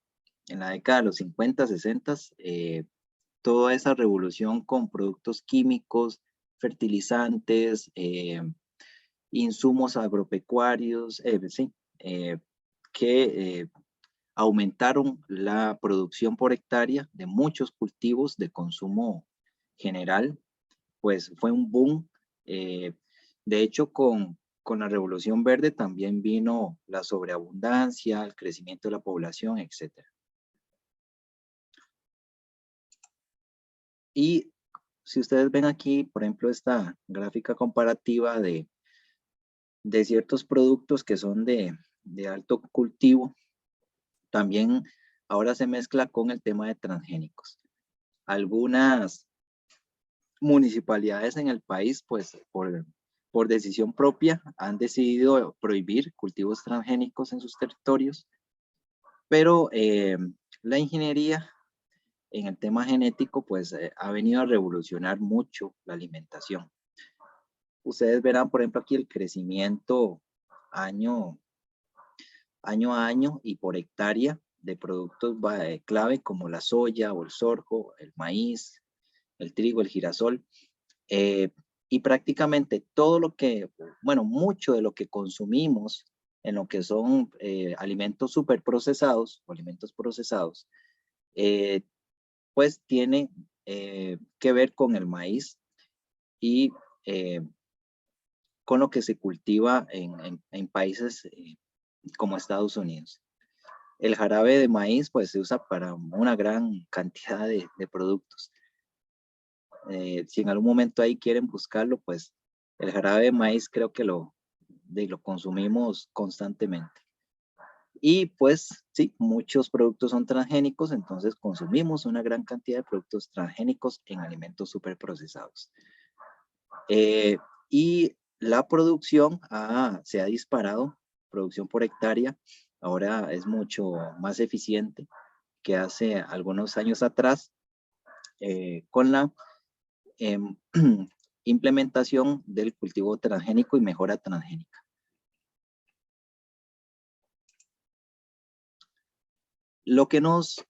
en la década de los 50, 60, toda esa revolución con productos químicos, fertilizantes, insumos agropecuarios, que aumentaron la producción por hectárea de muchos cultivos de consumo general, pues fue un boom. De hecho, con la Revolución Verde también vino la sobreabundancia, el crecimiento de la población, etc. Y si ustedes ven aquí, por ejemplo, esta gráfica comparativa de ciertos productos que son de alto cultivo, también ahora se mezcla con el tema de transgénicos. Algunas municipalidades en el país, pues por decisión propia, han decidido prohibir cultivos transgénicos en sus territorios, pero la ingeniería en el tema genético, pues ha venido a revolucionar mucho la alimentación. Ustedes verán, por ejemplo, aquí el crecimiento año a año y por hectárea de productos clave como la soya o el sorgo, el maíz, el trigo, el girasol, y prácticamente todo lo que, bueno, mucho de lo que consumimos en lo que son alimentos superprocesados o alimentos procesados, pues tiene que ver con el maíz y con lo que se cultiva en países como Estados Unidos. El jarabe de maíz pues se usa para una gran cantidad de productos. Si en algún momento ahí quieren buscarlo, pues el jarabe de maíz creo que lo consumimos constantemente. Y pues sí, muchos productos son transgénicos, entonces consumimos una gran cantidad de productos transgénicos en alimentos superprocesados. Y la producción se ha disparado, producción por hectárea, ahora es mucho más eficiente que hace algunos años atrás, con la implementación del cultivo transgénico y mejora transgénica. Lo que nos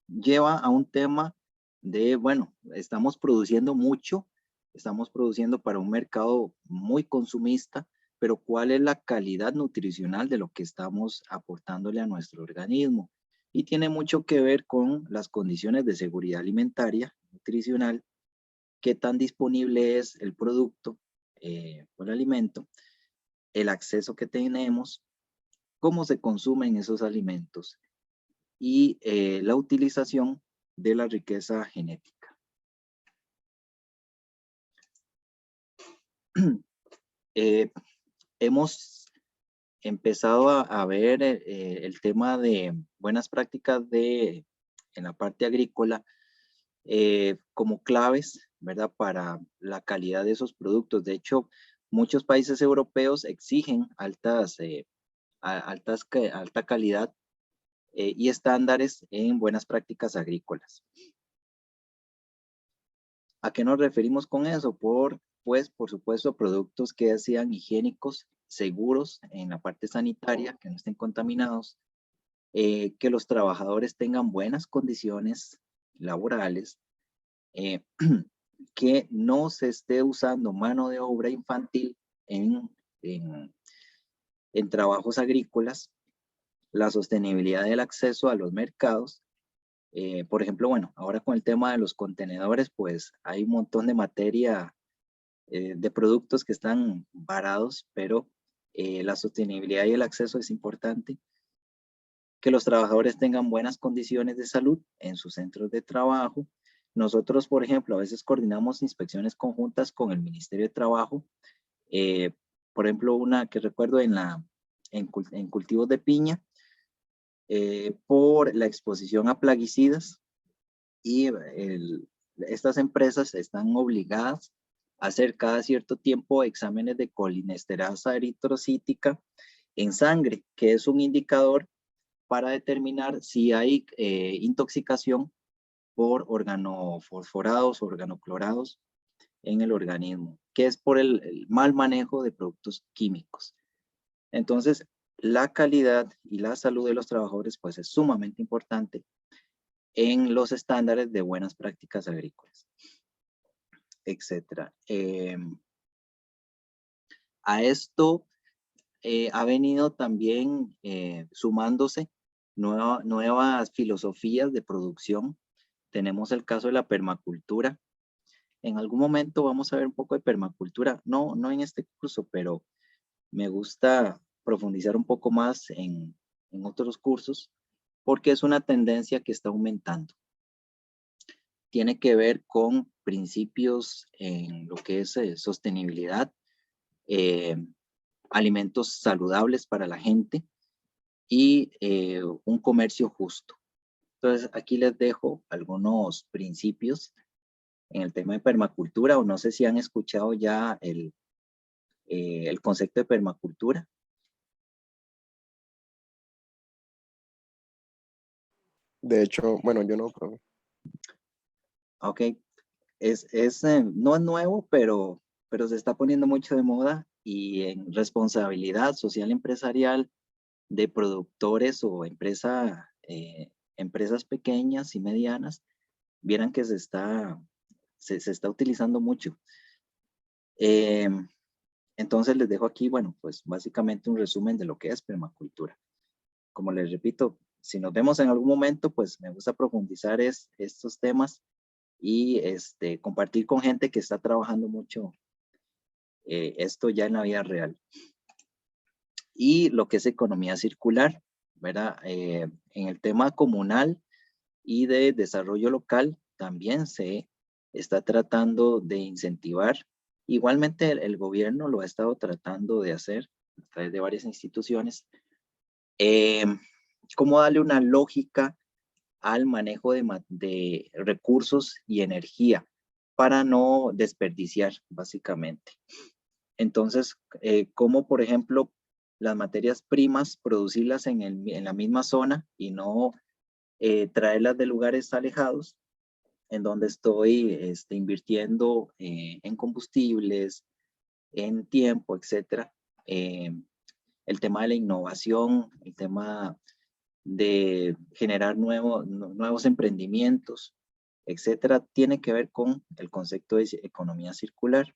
lleva a un tema de, bueno, estamos produciendo mucho, estamos produciendo para un mercado muy consumista, pero ¿cuál es la calidad nutricional de lo que estamos aportándole a nuestro organismo? Y tiene mucho que ver con las condiciones de seguridad alimentaria, nutricional, qué tan disponible es el producto o el alimento, el acceso que tenemos, cómo se consumen esos alimentos y la utilización de la riqueza genética. Hemos empezado a ver el tema de buenas prácticas en la parte agrícola como claves, ¿verdad? Para la calidad de esos productos. De hecho, muchos países europeos exigen alta calidad y estándares en buenas prácticas agrícolas. ¿A qué nos referimos con eso? Pues, por supuesto, productos que sean higiénicos, seguros en la parte sanitaria, que no estén contaminados, que los trabajadores tengan buenas condiciones laborales, que no se esté usando mano de obra infantil en trabajos agrícolas, la sostenibilidad del acceso a los mercados. Por ejemplo, bueno, ahora con el tema de los contenedores, pues hay un montón de materia de productos que están varados, pero la sostenibilidad y el acceso es importante. Que los trabajadores tengan buenas condiciones de salud en sus centros de trabajo, Nosotros, por ejemplo, a veces coordinamos inspecciones conjuntas con el Ministerio de Trabajo. Por ejemplo, una que recuerdo en cultivos de piña, por la exposición a plaguicidas, y estas empresas están obligadas a hacer cada cierto tiempo exámenes de colinesterasa eritrocítica en sangre, que es un indicador para determinar si hay intoxicación por organofosforados, organoclorados en el organismo, que es por el mal manejo de productos químicos. Entonces, la calidad y la salud de los trabajadores pues es sumamente importante en los estándares de buenas prácticas agrícolas, etc. A esto ha venido también sumándose nuevas filosofías de producción. Tenemos el caso de la permacultura. En algún momento vamos a ver un poco de permacultura, no en este curso, pero me gusta profundizar un poco más en otros cursos, porque es una tendencia que está aumentando. Tiene que ver con principios en lo que es sostenibilidad, alimentos saludables para la gente y un comercio justo. Entonces, aquí les dejo algunos principios en el tema de permacultura, o no sé si han escuchado ya el concepto de permacultura. De hecho, bueno, yo no, profe. Ok, no es nuevo, pero se está poniendo mucho de moda, y en responsabilidad social empresarial de productores o empresas pequeñas y medianas, vieran que se está utilizando mucho. Entonces les dejo aquí, bueno, pues básicamente un resumen de lo que es permacultura. Como les repito, si nos vemos en algún momento, pues me gusta profundizar estos temas y compartir con gente que está trabajando mucho esto ya en la vida real. Y lo que es economía circular, ¿verdad? En el tema comunal y de desarrollo local también se está tratando de incentivar. Igualmente el gobierno lo ha estado tratando de hacer a través de varias instituciones. Cómo darle una lógica al manejo de recursos y energía para no desperdiciar, básicamente. Entonces, cómo, por ejemplo, las materias primas, producirlas en la misma zona y no traerlas de lugares alejados, en donde estoy invirtiendo en combustibles, en tiempo, etcétera. El tema de la innovación, el tema de generar nuevos emprendimientos, etcétera, tiene que ver con el concepto de economía circular.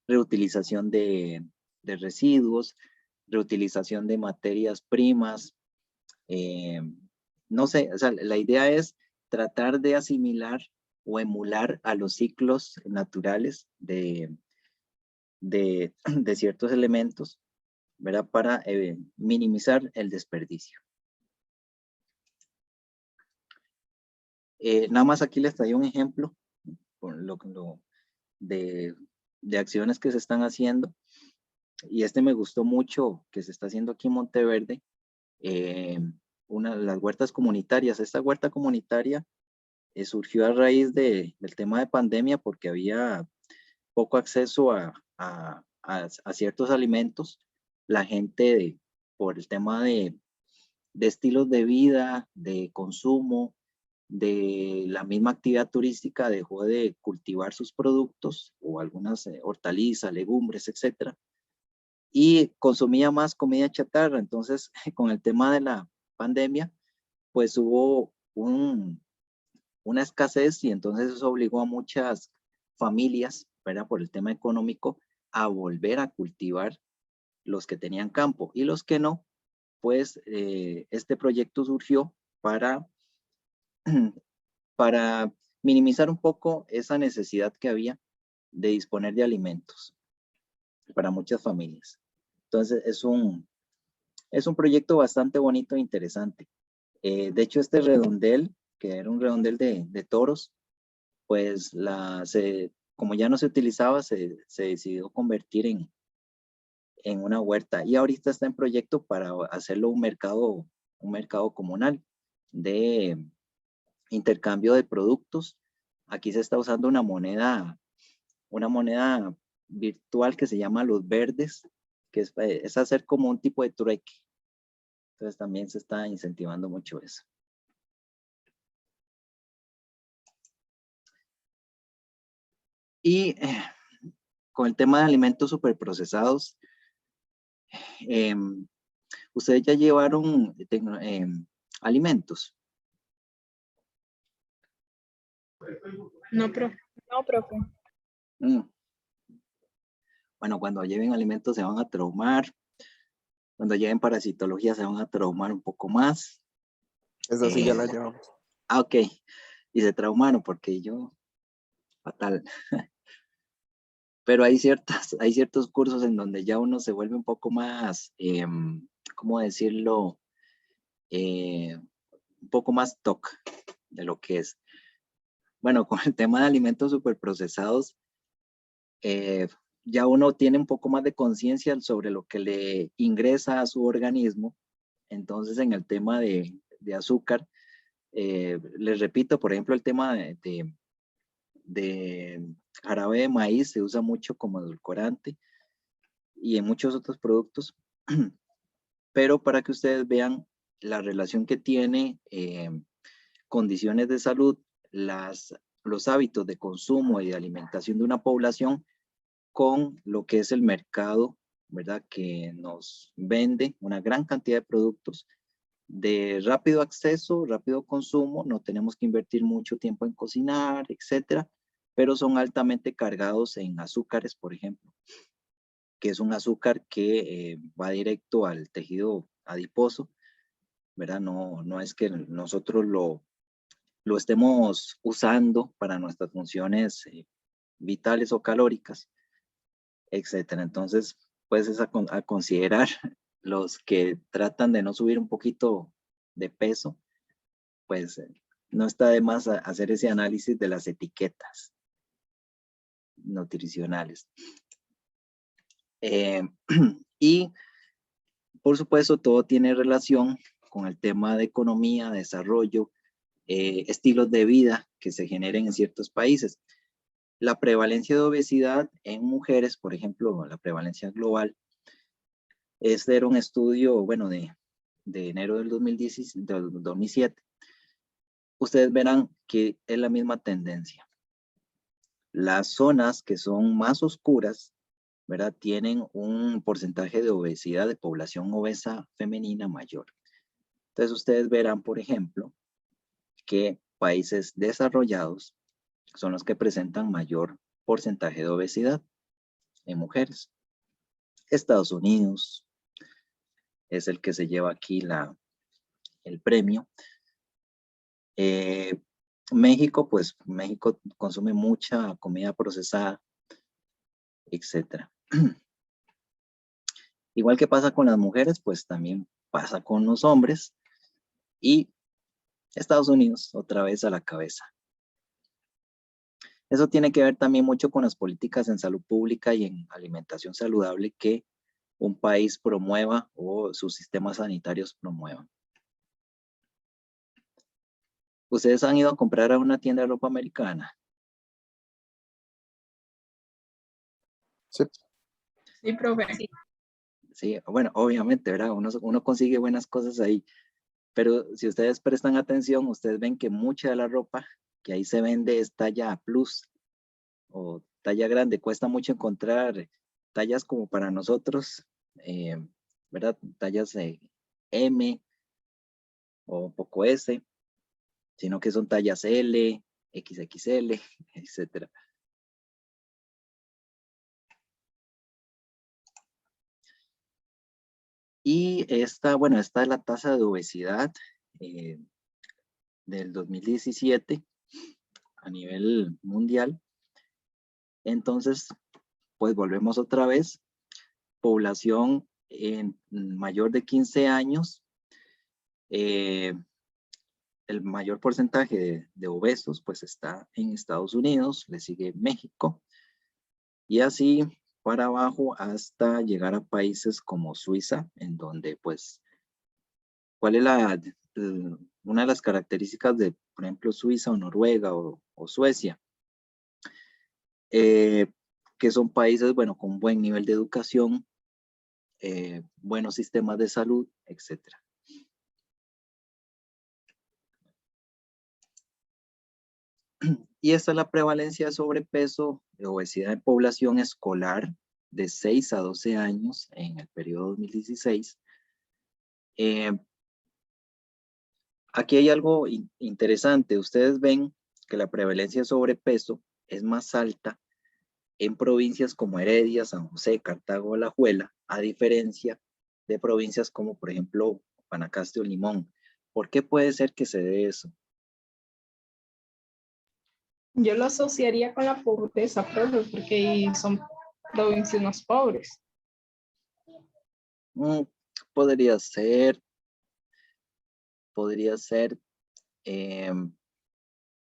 Reutilización de residuos, reutilización de materias primas. No sé, o sea, la idea es tratar de asimilar o emular a los ciclos naturales de ciertos elementos, ¿verdad? Para minimizar el desperdicio. Nada más aquí les traigo un ejemplo de acciones que se están haciendo, y me gustó mucho, que se está haciendo aquí en Monteverde, las huertas comunitarias. Esta huerta comunitaria surgió a raíz del tema de pandemia, porque había poco acceso a ciertos alimentos. La gente, por el tema de estilos de vida, de consumo, de la misma actividad turística, dejó de cultivar sus productos o algunas hortalizas, legumbres, etcétera, y consumía más comida chatarra. Entonces, con el tema de la pandemia, pues hubo una escasez, y entonces eso obligó a muchas familias, ¿verdad? Por el tema económico, a volver a cultivar los que tenían campo, y los que no, pues este proyecto surgió para minimizar un poco esa necesidad que había de disponer de alimentos para muchas familias. Entonces es un proyecto bastante bonito e interesante. De hecho, este redondel que era un redondel de toros, pues como ya no se utilizaba, se decidió convertir en una huerta. Y ahorita está en proyecto para hacerlo un mercado comunal de intercambio de productos. Aquí se está usando una moneda virtual que se llama Los Verdes, que es hacer como un tipo de trueque. Entonces también se está incentivando mucho eso. Y con el tema de alimentos superprocesados, ustedes ya llevaron alimentos. No, profe. No, profe. Bueno, cuando lleven alimentos se van a traumar. Cuando lleven parasitología se van a traumar un poco más. Esa sí ya la llevamos. Ok. Y se traumaron porque yo, fatal. Pero hay ciertos cursos en donde ya uno se vuelve un poco más, ¿cómo decirlo? Un poco más TOC de lo que es. Bueno, con el tema de alimentos superprocesados, ya uno tiene un poco más de conciencia sobre lo que le ingresa a su organismo. Entonces, en el tema de azúcar, les repito, por ejemplo, el tema de jarabe de maíz se usa mucho como edulcorante y en muchos otros productos, pero para que ustedes vean la relación que tiene condiciones de salud, los hábitos de consumo y de alimentación de una población con lo que es el mercado, ¿verdad? Que nos vende una gran cantidad de productos de rápido acceso, rápido consumo, no tenemos que invertir mucho tiempo en cocinar, etcétera, pero son altamente cargados en azúcares, por ejemplo, que es un azúcar que va directo al tejido adiposo, ¿verdad? No es que nosotros lo estemos usando para nuestras funciones vitales o calóricas, etcétera. Entonces, pues es a considerar los que tratan de no subir un poquito de peso, pues no está de más hacer ese análisis de las etiquetas nutricionales. Y por supuesto todo tiene relación con el tema de economía, desarrollo, estilos de vida que se generen en ciertos países. La prevalencia de obesidad en mujeres, por ejemplo, la prevalencia global, este era un estudio, bueno, de enero del 2007. Ustedes verán que es la misma tendencia. Las zonas que son más oscuras, ¿verdad? Tienen un porcentaje de obesidad, de población obesa femenina mayor. Entonces ustedes verán, por ejemplo, que países desarrollados son los que presentan mayor porcentaje de obesidad en mujeres. Estados Unidos es el que se lleva aquí el premio. México, pues México consume mucha comida procesada, etcétera. Igual que pasa con las mujeres, pues también pasa con los hombres. Y Estados Unidos otra vez a la cabeza. Eso tiene que ver también mucho con las políticas en salud pública y en alimentación saludable que un país promueva o sus sistemas sanitarios promuevan. ¿Ustedes han ido a comprar a una tienda de ropa americana? Sí. Sí, profe. Sí, bueno, obviamente, ¿verdad? Uno consigue buenas cosas ahí, pero si ustedes prestan atención, ustedes ven que mucha de la ropa que ahí se vende es talla plus o talla grande. Cuesta mucho encontrar tallas como para nosotros, ¿verdad? Tallas M o poco S, sino que son tallas L, XXL, etcétera. Y esta es la tasa de obesidad del 2017 a nivel mundial. Entonces, pues volvemos otra vez. Población mayor de 15 años el mayor porcentaje de obesos pues está en Estados Unidos, le sigue México, y así para abajo hasta llegar a países como Suiza, en donde pues, ¿cuál es una de las características de, por ejemplo, Suiza o Noruega o Suecia? Que son países, bueno, con buen nivel de educación, buenos sistemas de salud, etcétera. Y esta es la prevalencia de sobrepeso, de obesidad en población escolar de 6 a 12 años en el periodo 2016. Aquí hay algo interesante. Ustedes ven que la prevalencia de sobrepeso es más alta en provincias como Heredia, San José, Cartago, Alajuela, a diferencia de provincias como, por ejemplo, Guanacaste o Limón. ¿Por qué puede ser que se dé eso? Yo lo asociaría con la pobreza, profe, porque ahí son provincias más pobres. Podría ser.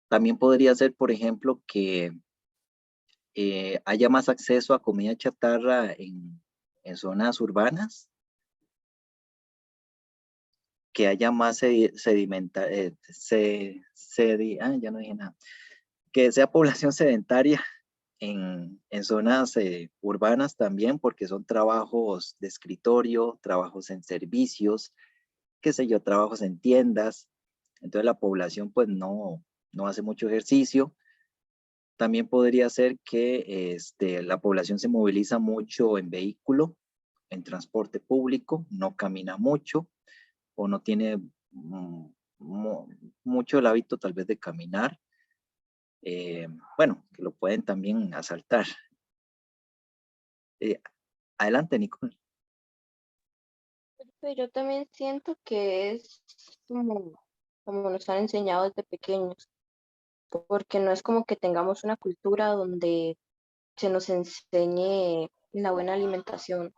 También podría ser, por ejemplo, que haya más acceso a comida chatarra en zonas urbanas, que haya más ya no dije nada, que sea población sedentaria en zonas urbanas también, porque son trabajos de escritorio, trabajos en servicios, qué sé yo, trabajos en tiendas. Entonces la población pues no hace mucho ejercicio. También podría ser que la población se moviliza mucho en vehículo, en transporte público, no camina mucho o no tiene mucho el hábito tal vez de caminar. Bueno, que lo pueden también asaltar. Adelante, Nicole. Yo también siento que es como nos han enseñado desde pequeños, porque no es como que tengamos una cultura donde se nos enseñe la buena alimentación.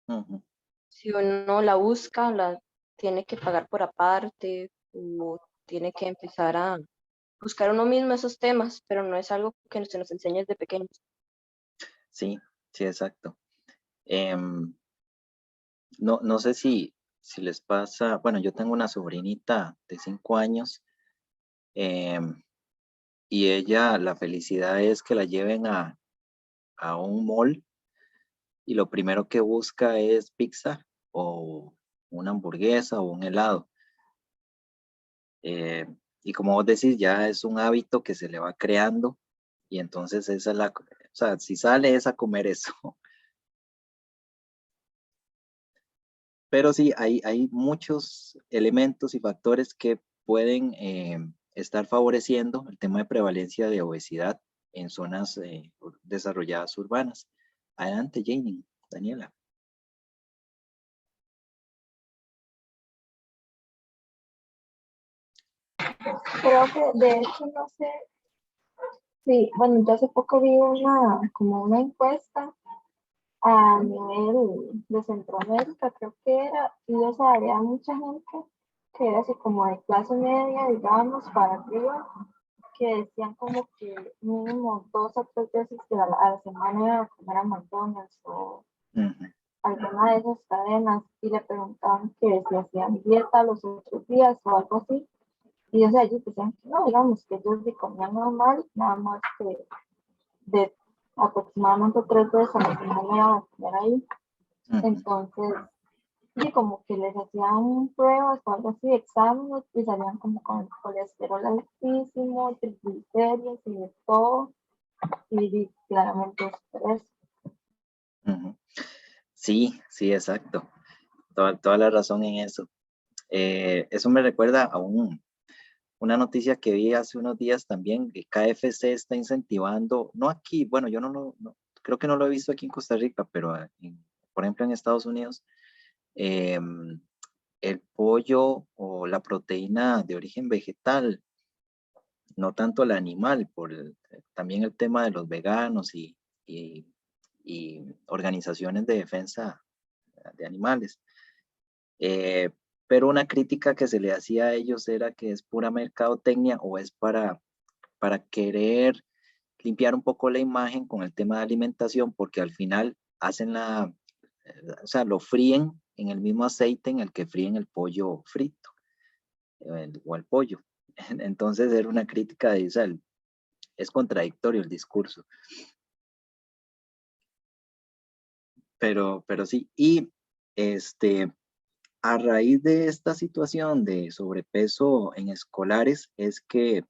Uh-huh. Si uno la busca, la tiene que pagar por aparte o tiene que empezar a buscar uno mismo esos temas, pero no es algo que se nos enseñe desde pequeños. Sí, exacto. No sé si les pasa, bueno, yo tengo una sobrinita de 5 años y ella, la felicidad es que la lleven a un mall y lo primero que busca es pizza o una hamburguesa o un helado. Y como vos decís, ya es un hábito que se le va creando y entonces esa es o sea, si sale es a comer eso. Pero sí, hay muchos elementos y factores que pueden estar favoreciendo el tema de prevalencia de obesidad en zonas desarrolladas urbanas. Adelante, Janie, Daniela. Creo que de hecho no sé. Sí, bueno, yo hace poco vi como una encuesta a nivel de Centroamérica, creo que era, y o sea, había mucha gente que era así como de clase media, digamos, para arriba, que decían como que mínimo 2 o 3 veces a la semana iban a comer a McDonald's o alguna de esas cadenas, y le preguntaban que si hacían dieta los otros días o algo así. Y o sea, ellos decían que no, digamos que ellos sí comían normal, nada más que de aproximadamente 3 veces a la semana iban a comer ahí. Entonces, y como que les hacían pruebas o algo así, exámenes, y salían como con el colesterol altísimo, triglicéridos y de todo. Y claramente es por eso. Sí, exacto. Toda la razón en eso. Eso me recuerda a una noticia que vi hace unos días también, que KFC está incentivando, no aquí, bueno, yo no creo que no lo he visto aquí en Costa Rica, pero por ejemplo en Estados Unidos, el pollo o la proteína de origen vegetal, no tanto el animal, también el tema de los veganos y organizaciones de defensa de animales. pero una crítica que se le hacía a ellos era que es pura mercadotecnia o es para querer limpiar un poco la imagen con el tema de alimentación, porque al final hacen o sea, lo fríen en el mismo aceite en el que fríen el pollo frito o el pollo. Entonces era una crítica de, o sea, es contradictorio el discurso. Pero sí, y a raíz de esta situación de sobrepeso en escolares es que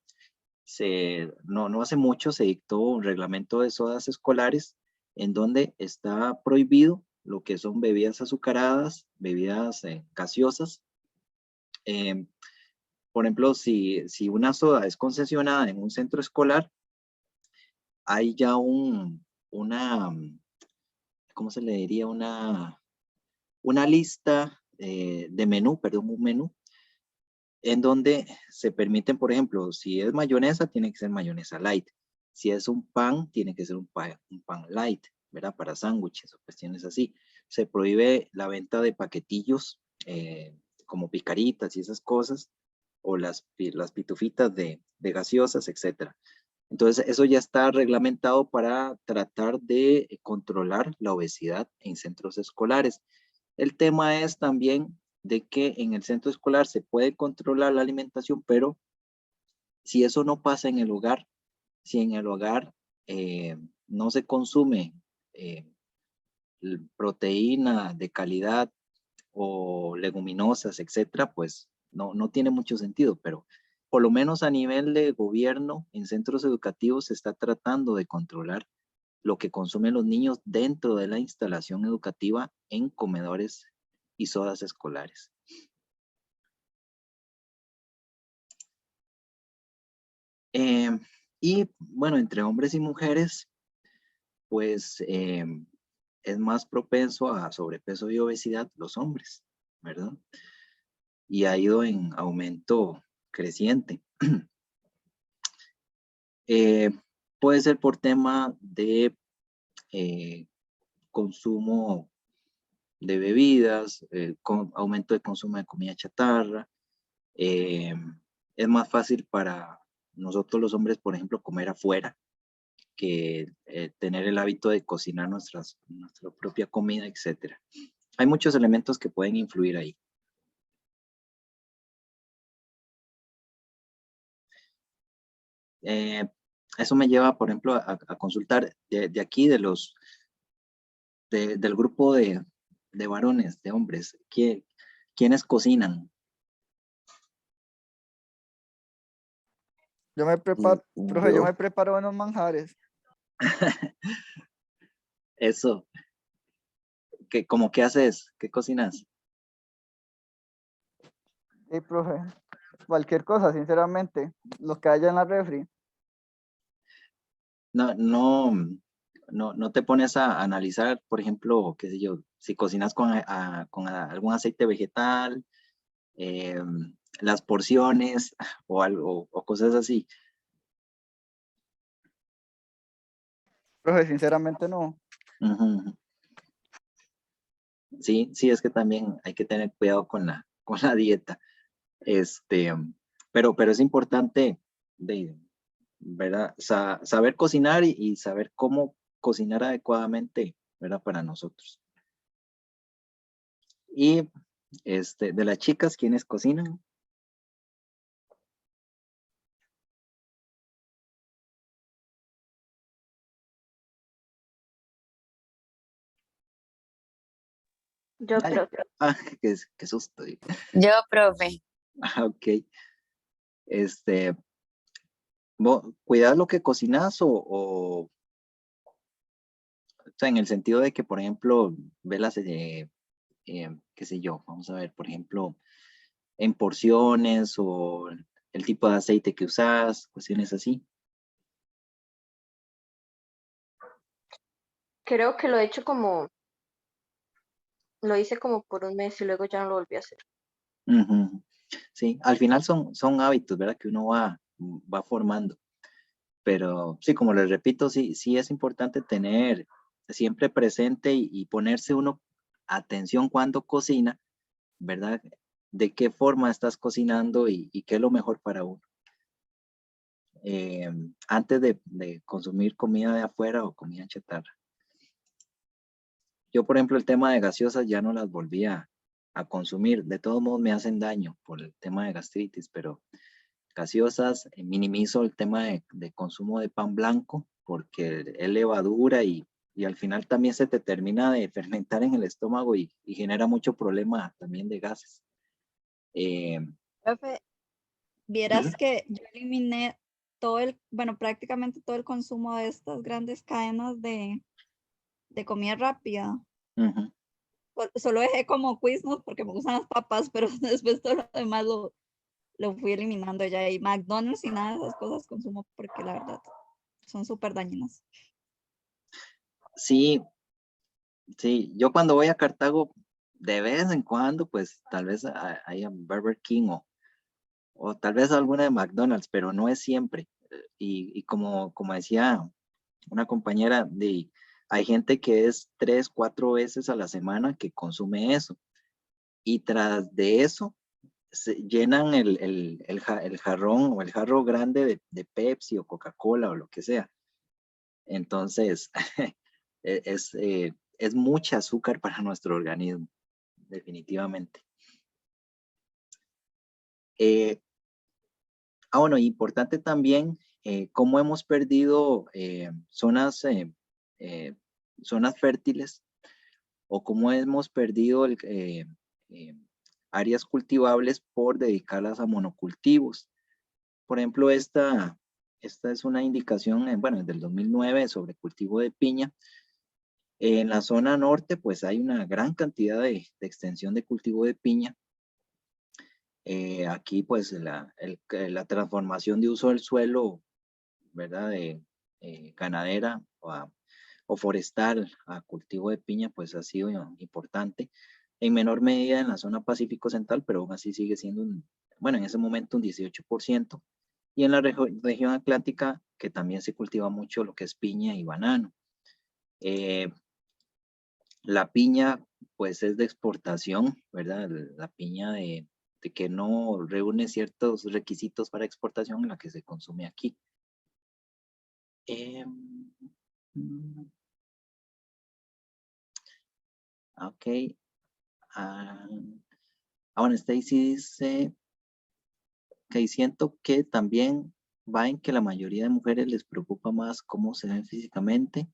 no hace mucho se dictó un reglamento de sodas escolares en donde está prohibido lo que son bebidas azucaradas, bebidas gaseosas. Por ejemplo, si una soda es concesionada en un centro escolar, hay ya una, ¿cómo se le diría? Una lista de menú, perdón, un menú, en donde se permiten, por ejemplo, si es mayonesa, tiene que ser mayonesa light. Si es un pan, tiene que ser un pan light, ¿verdad? Para sándwiches o cuestiones así. Se prohíbe la venta de paquetillos como picaritas y esas cosas, o las pitufitas de gaseosas, etc. Entonces, eso ya está reglamentado para tratar de controlar la obesidad en centros escolares. El tema es también de que en el centro escolar se puede controlar la alimentación, pero si eso no pasa en el hogar, si en el hogar no se consume proteína de calidad o leguminosas, etcétera, pues no tiene mucho sentido, pero por lo menos a nivel de gobierno en centros educativos se está tratando de controlar lo que consumen los niños dentro de la instalación educativa en comedores y sodas escolares. Y bueno, entre hombres y mujeres, pues es más propenso a sobrepeso y obesidad los hombres, ¿verdad? Y ha ido en aumento creciente. Puede ser por tema de consumo de bebidas, con aumento de consumo de comida chatarra. Es más fácil para nosotros los hombres, por ejemplo, comer afuera que tener el hábito de cocinar nuestra propia comida, etc. Hay muchos elementos que pueden influir ahí. Eso me lleva, por ejemplo, a consultar de aquí, del grupo de varones, de hombres, ¿quiénes cocinan? Profe, yo me preparo unos manjares. Eso. ¿Cómo qué haces? ¿Qué cocinas? Sí, profe, cualquier cosa, sinceramente, lo que haya en la refri. No te pones a analizar, por ejemplo, qué sé yo, si cocinas con algún aceite vegetal, las porciones o algo, o cosas así. Profe, sinceramente no. Sí, es que también hay que tener cuidado con la dieta. Pero es importante ¿verdad? Saber cocinar y saber cómo cocinar adecuadamente, ¿verdad? Para nosotros. Y de las chicas, ¿quiénes cocinan? Yo Ay, creo. qué susto. Yo, profe. Ok. ¿Cuidas lo que cocinas o sea, en el sentido de que, por ejemplo, velas, qué sé yo, vamos a ver, por ejemplo, en porciones o el tipo de aceite que usas, cuestiones así? Creo que lo hice como por un mes y luego ya no lo volví a hacer. Sí, al final son hábitos, ¿verdad? Que uno va formando. Pero sí, como les repito, sí es importante tener siempre presente y ponerse uno atención cuando cocina, ¿verdad? de qué forma estás cocinando y qué es lo mejor para uno. Antes de consumir comida de afuera o comida chatarra. Yo, por ejemplo, el tema de gaseosas ya no las volví a consumir. De todos modos me hacen daño por el tema de gastritis, pero gaseosas, minimizo el tema de consumo de pan blanco porque es levadura y al final también se te termina de fermentar en el estómago y genera mucho problema también de gases. Profe, vieras que yo eliminé bueno, prácticamente todo el consumo de estas grandes cadenas de comida rápida. Solo dejé como Quiznos porque me gustan las papas, pero después todo lo demás lo fui eliminando ya. Y McDonald's y nada de esas cosas consumo porque la verdad son súper dañinas. Sí, sí. Yo cuando voy a Cartago, de vez en cuando, pues tal vez hay Burger King o tal vez alguna de McDonald's, pero no es siempre. Y como decía una compañera, hay gente que es 3, 4 veces a la semana que consume eso. Y tras de eso, se llenan el jarrón o el jarro grande de Pepsi o Coca-Cola o lo que sea. Entonces, es mucha azúcar para nuestro organismo, definitivamente. Bueno, importante también cómo hemos perdido zonas fértiles o cómo hemos perdido áreas cultivables por dedicarlas a monocultivos. Por ejemplo, esta es una indicación, bueno, del 2009 sobre cultivo de piña. En la zona norte, pues hay una gran cantidad de extensión de cultivo de piña. Aquí, pues, la transformación de uso del suelo, ¿verdad? De ganadera o forestal a cultivo de piña, pues ha sido importante. En menor medida en la zona Pacífico Central, pero aún así sigue siendo, bueno, en ese momento un 18%. Y en la región atlántica, que también se cultiva mucho lo que es piña y banano. La piña, pues, es de exportación, ¿verdad? La piña de que no reúne ciertos requisitos para exportación, la que se consume aquí. Ok. Bueno, Stacy dice que siento que también va en que la mayoría de mujeres les preocupa más cómo se ven físicamente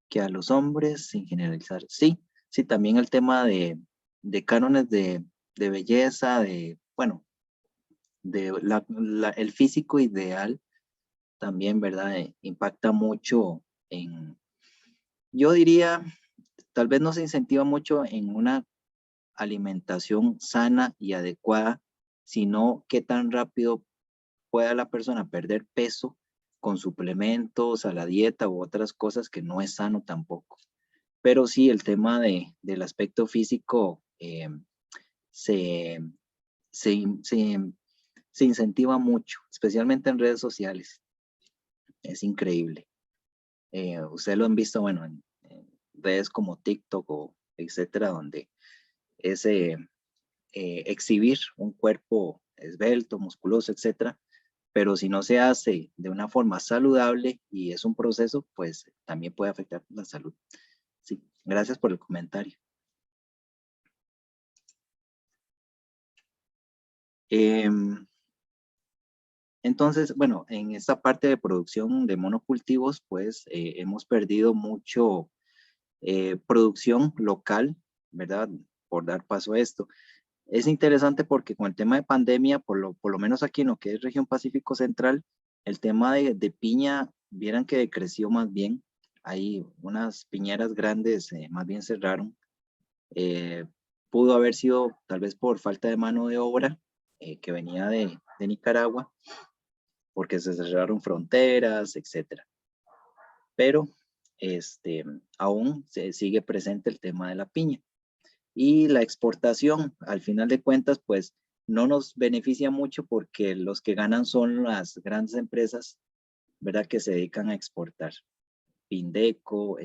que a los hombres, sin generalizar. Sí, también el tema de cánones de belleza, bueno, de el físico ideal también, ¿verdad? Impacta mucho yo diría, tal vez no se incentiva mucho en una alimentación sana y adecuada, sino qué tan rápido pueda la persona perder peso con suplementos, a la dieta u otras cosas que no es sano tampoco. Pero sí, el tema del aspecto físico se incentiva mucho, especialmente en redes sociales. Es increíble. Ustedes lo han visto, bueno, en redes como TikTok o etcétera, donde es exhibir un cuerpo esbelto, musculoso, etcétera, pero si no se hace de una forma saludable y es un proceso, pues también puede afectar la salud. Sí, gracias por el comentario. Entonces, bueno, en esta parte de producción de monocultivos, pues hemos perdido mucho producción local, ¿verdad? Por dar paso a esto. Es interesante porque con el tema de pandemia, por lo menos aquí en lo que es región Pacífico Central, el tema de piña, vieran que decreció más bien. Hay unas piñeras grandes, más bien cerraron. Pudo haber sido tal vez por falta de mano de obra que venía de Nicaragua, porque se cerraron fronteras, etcétera. Pero aún se sigue presente el tema de la piña. Y la exportación, al final de cuentas, pues no nos beneficia mucho porque los que ganan son las grandes empresas, ¿verdad? Que se dedican a exportar. Pindeco,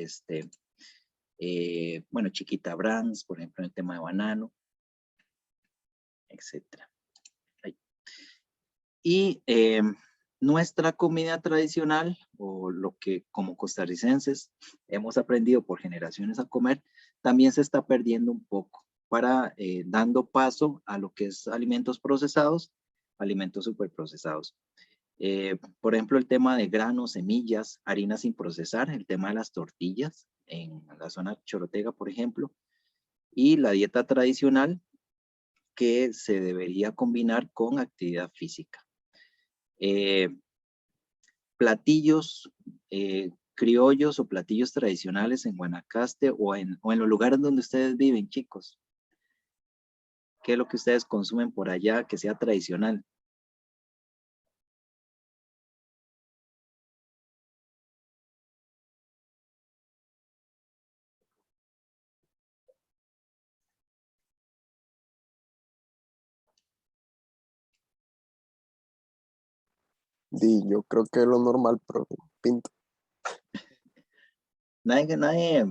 bueno, Chiquita Brands, por ejemplo, en el tema de banano. etcétera. Y nuestra comida tradicional, o lo que como costarricenses hemos aprendido por generaciones a comer, también se está perdiendo un poco, para dando paso a lo que es alimentos procesados, alimentos superprocesados. Por ejemplo, el tema de granos, semillas, harinas sin procesar, el tema de las tortillas en la zona chorotega, por ejemplo, y la dieta tradicional que se debería combinar con actividad física. Platillos criollos o platillos tradicionales en Guanacaste o en los lugares donde ustedes viven, chicos. ¿Qué es lo que ustedes consumen por allá que sea tradicional? Yo creo que es lo normal, pero pinto. Nadie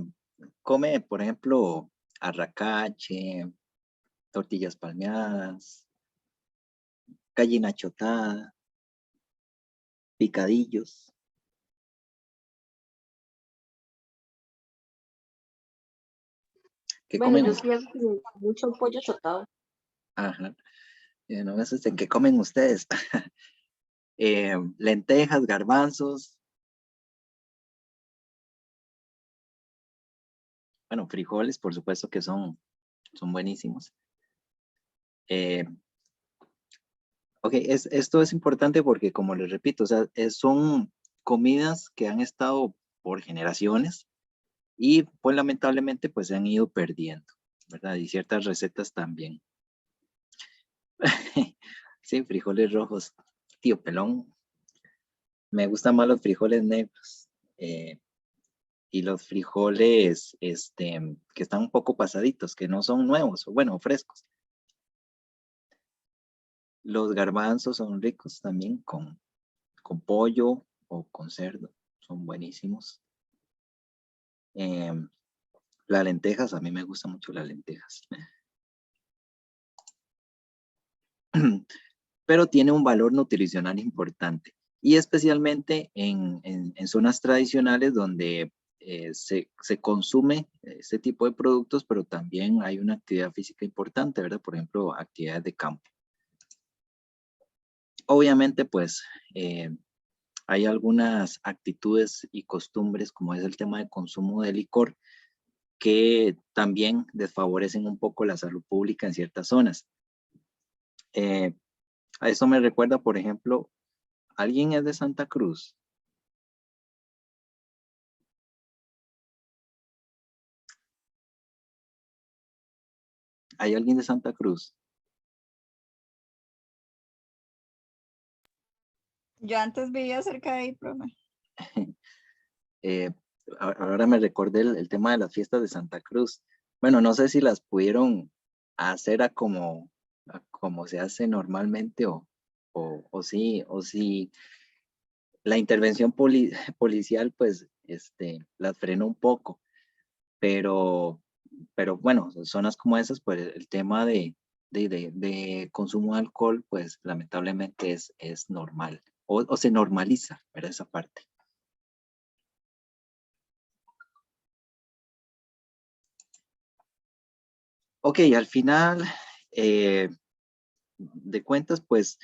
come, por ejemplo, arracache, tortillas palmeadas, gallina achotada, picadillos. ¿Qué Bueno, comen? yo sí hago mucho pollo chotado. Ajá. No sé en qué comen ustedes. Lentejas, garbanzos. Bueno, frijoles, por supuesto que son buenísimos. Ok, esto es importante porque, como les repito, o sea, son comidas que han estado por generaciones y pues lamentablemente pues se han ido perdiendo, ¿verdad? Y ciertas recetas también. Sí, frijoles rojos, tío pelón. Me gustan más los frijoles negros y los frijoles que están un poco pasaditos, que no son nuevos, o bueno, frescos. Los garbanzos son ricos también con pollo o con cerdo, son buenísimos. Las lentejas, a mí me gustan mucho las lentejas. Pero tiene un valor nutricional importante y especialmente en zonas tradicionales donde se consume este tipo de productos, pero también hay una actividad física importante, ¿verdad? Por ejemplo, actividades de campo. Obviamente, pues, hay algunas actitudes y costumbres, como es el tema del consumo de licor, que también desfavorecen un poco la salud pública en ciertas zonas. A eso me recuerda, por ejemplo, ¿alguien es de Santa Cruz? ¿Hay alguien de Santa Cruz? Yo antes vivía cerca de ahí, profe. Ahora me recordé el tema de las fiestas de Santa Cruz. Bueno, no sé si las pudieron hacer a como se hace normalmente o si la intervención policial pues las frenó un poco, pero bueno, zonas como esas pues el tema de consumo de alcohol pues lamentablemente es normal o se normaliza, ¿verdad? Esa parte. Ok, al final de cuentas, pues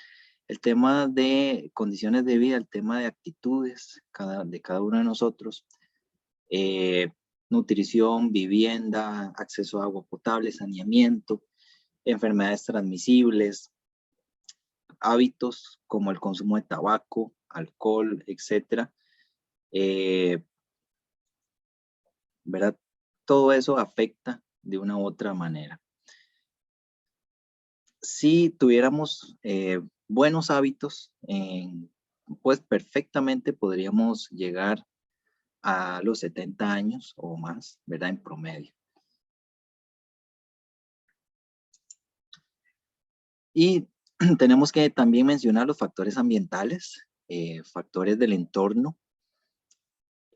el tema de condiciones de vida, el tema de actitudes de cada uno de nosotros, nutrición, vivienda, acceso a agua potable, saneamiento, enfermedades transmisibles, hábitos como el consumo de tabaco, alcohol, etcétera, ¿verdad? Todo eso afecta de una u otra manera. Si tuviéramos buenos hábitos, pues perfectamente podríamos llegar a los 70 años o más, ¿verdad? En promedio. Y tenemos que también mencionar los factores ambientales, factores del entorno,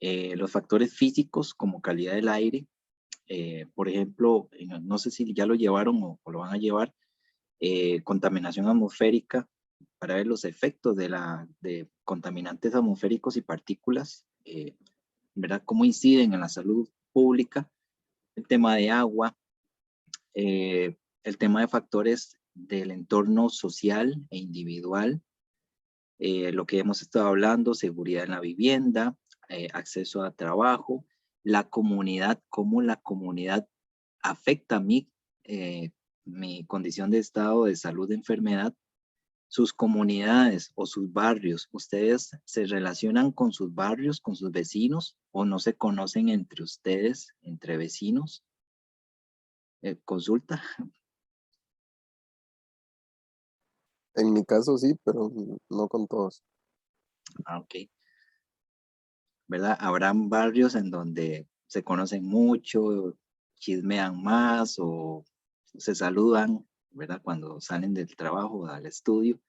los factores físicos como calidad del aire. Por ejemplo, no sé si ya lo llevaron o lo van a llevar, contaminación atmosférica, para ver los efectos de contaminantes atmosféricos y partículas, ¿verdad? Cómo inciden en la salud pública, el tema de agua, el tema de factores del entorno social e individual, lo que hemos estado hablando, seguridad en la vivienda, acceso a trabajo, la comunidad, cómo la comunidad afecta a mí, mi condición de estado de salud de enfermedad, sus comunidades o sus barrios. ¿Ustedes se relacionan con sus barrios, con sus vecinos, o no se conocen entre ustedes, entre vecinos? Consulta. En mi caso sí, pero no con todos. Ah, ok. ¿Verdad? Habrán barrios en donde se conocen mucho, chismean más o se saludan, ¿verdad? Cuando salen del trabajo al estudio.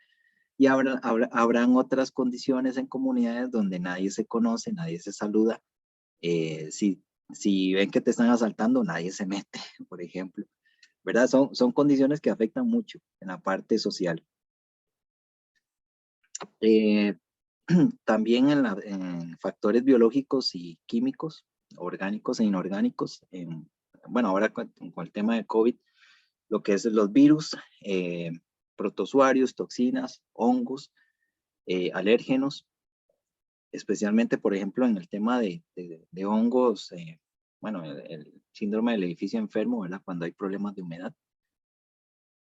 Y habrán otras condiciones en comunidades donde nadie se conoce, nadie se saluda. Si ven que te están asaltando, nadie se mete, por ejemplo. ¿Verdad? Son condiciones que afectan mucho en la parte social. También en factores biológicos y químicos, orgánicos e inorgánicos. Bueno, ahora con el tema de COVID, lo que es los virus, protozoarios, toxinas, hongos, alérgenos, especialmente, por ejemplo, en el tema de hongos, bueno, el síndrome del edificio enfermo, ¿verdad? Cuando hay problemas de humedad.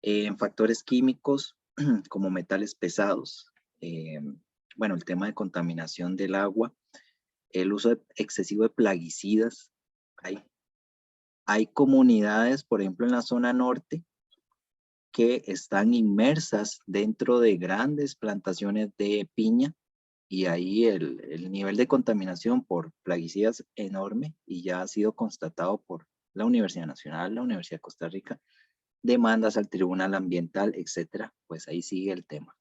En factores químicos, como metales pesados, bueno, el tema de contaminación del agua, el uso excesivo de plaguicidas. Hay comunidades, por ejemplo, en la zona norte, que están inmersas dentro de grandes plantaciones de piña, y ahí el nivel de contaminación por plaguicidas es enorme, y ya ha sido constatado por la Universidad Nacional, la Universidad de Costa Rica, demandas al Tribunal Ambiental, etcétera. Pues ahí sigue el tema.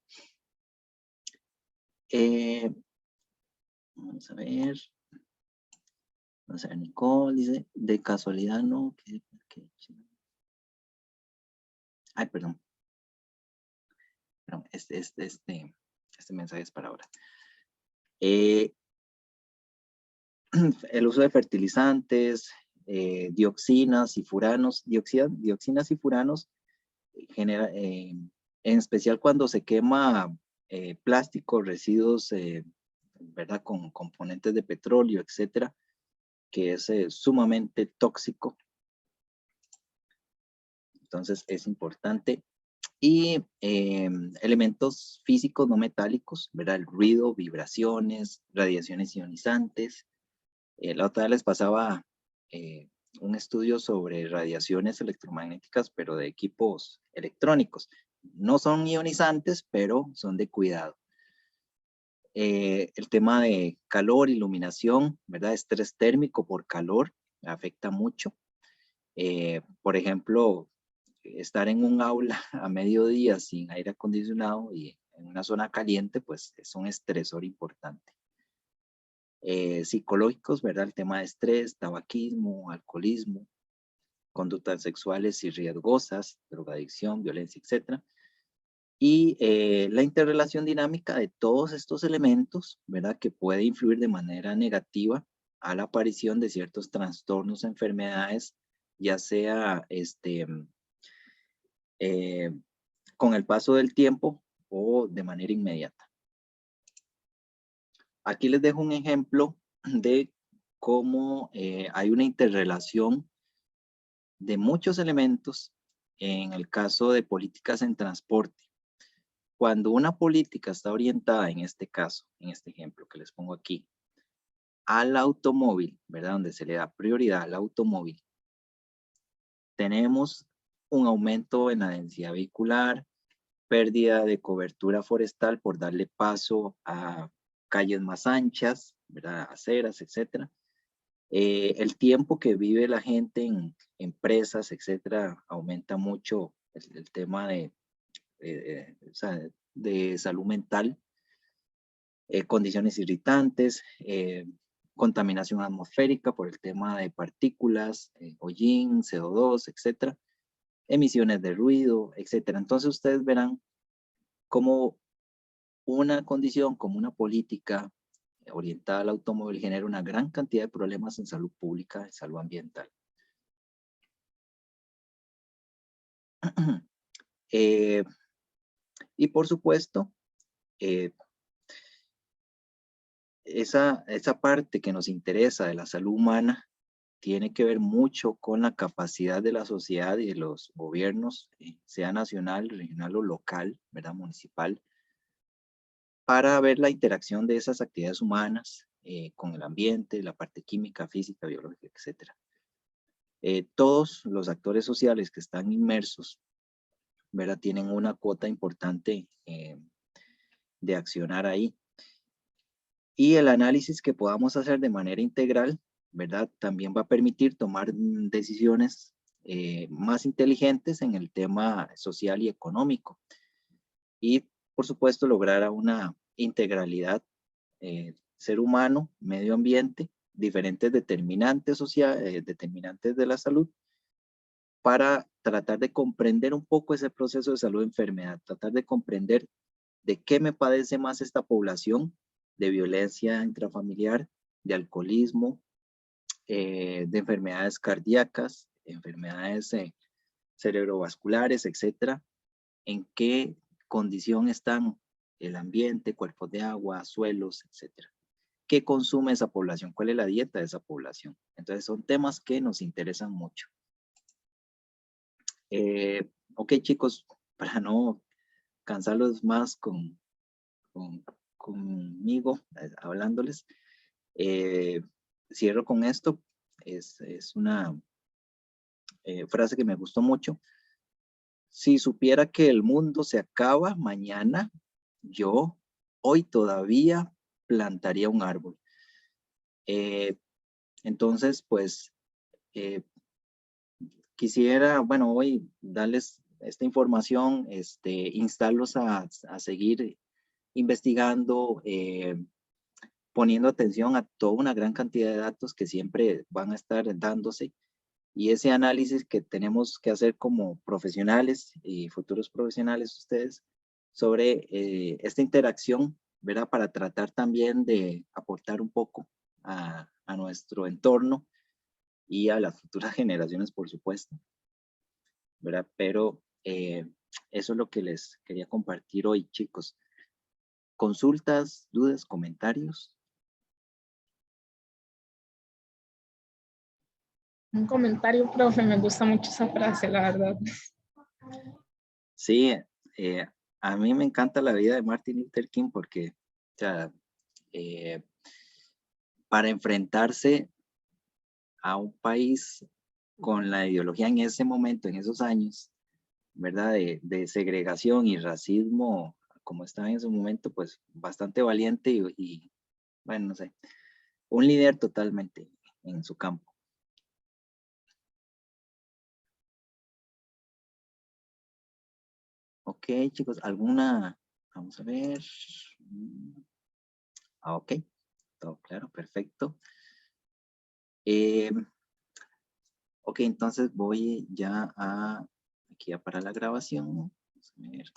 Vamos a ver. Vamos a ver, Nicole dice, de casualidad no. Ay, perdón. Este mensaje es para ahora. El uso de fertilizantes, dioxinas y furanos, dioxinas y furanos, genera, en especial cuando se quema plástico, residuos, ¿verdad? Con componentes de petróleo, etcétera, que es sumamente tóxico. Entonces es importante. Y elementos físicos no metálicos, ¿verdad? El ruido, vibraciones, radiaciones ionizantes. La otra vez les pasaba un estudio sobre radiaciones electromagnéticas, pero de equipos electrónicos. No son ionizantes, pero son de cuidado. El tema de calor, iluminación, ¿verdad? Estrés térmico por calor afecta mucho. Por ejemplo, estar en un aula a mediodía sin aire acondicionado y en una zona caliente, pues es un estresor importante. Psicológicos, ¿verdad? El tema de estrés, tabaquismo, alcoholismo, conductas sexuales y riesgosas, drogadicción, violencia, etc. Y la interrelación dinámica de todos estos elementos, ¿verdad? Que puede influir de manera negativa a la aparición de ciertos trastornos, enfermedades, ya sea con el paso del tiempo o de manera inmediata. Aquí les dejo un ejemplo de cómo hay una interrelación de muchos elementos en el caso de políticas en transporte. Cuando una política está orientada, en este caso, en este ejemplo que les pongo aquí, al automóvil, ¿verdad? Donde se le da prioridad al automóvil, tenemos un aumento en la densidad vehicular, pérdida de cobertura forestal por darle paso a calles más anchas, ¿verdad? Aceras, etcétera. El tiempo que vive la gente en empresas, etcétera, aumenta mucho el tema de salud mental, condiciones irritantes, contaminación atmosférica por el tema de partículas, hollín, CO2, etcétera. emisiones de ruido, etcétera. Entonces ustedes verán cómo una condición como una política orientada al automóvil genera una gran cantidad de problemas en salud pública, en salud ambiental. Y por supuesto, esa parte que nos interesa de la salud humana tiene que ver mucho con la capacidad de la sociedad y de los gobiernos, sea nacional, regional o local, ¿verdad? Municipal, para ver la interacción de esas actividades humanas con el ambiente, la parte química, física, biológica, etc. Todos los actores sociales que están inmersos, ¿verdad? Tienen una cuota importante de accionar ahí. Y el análisis que podamos hacer de manera integral, ¿verdad? También va a permitir tomar decisiones más inteligentes en el tema social y económico. Y, por supuesto, lograr una integralidad ser humano, medio ambiente, diferentes determinantes sociales, determinantes de la salud, para tratar de comprender un poco ese proceso de salud-enfermedad, tratar de comprender de qué me padece más esta población, de violencia intrafamiliar, de alcoholismo, de enfermedades cardíacas, enfermedades cerebrovasculares, etcétera, en qué condición están el ambiente, cuerpos de agua, suelos, etcétera. ¿Qué consume esa población? ¿Cuál es la dieta de esa población? Entonces son temas que nos interesan mucho. Ok, chicos, para no cansarlos más conmigo, hablándoles, cierro con esto. Es una frase que me gustó mucho. Si supiera que el mundo se acaba mañana, yo hoy todavía plantaría un árbol. Entonces, pues, quisiera, bueno, hoy darles esta información, instarlos a seguir investigando, poniendo atención a toda una gran cantidad de datos que siempre van a estar dándose, y ese análisis que tenemos que hacer como profesionales y futuros profesionales ustedes sobre esta interacción, ¿verdad? Para tratar también de aportar un poco a nuestro entorno y a las futuras generaciones, por supuesto, ¿verdad? Pero eso es lo que les quería compartir hoy, chicos. ¿Consultas, dudas, comentarios? Un comentario, profe, me gusta mucho esa frase, la verdad. Sí, a mí me encanta la vida de Martin Luther King porque, o sea, para enfrentarse a un país con la ideología en ese momento, en esos años, ¿verdad? De segregación y racismo, como estaba en ese momento, pues bastante valiente y bueno, no sé, un líder totalmente en su campo. Ok, chicos, ¿alguna? Vamos a ver. Ok, todo claro, perfecto. Ok, entonces voy ya aquí a parar la grabación. Vamos a ver.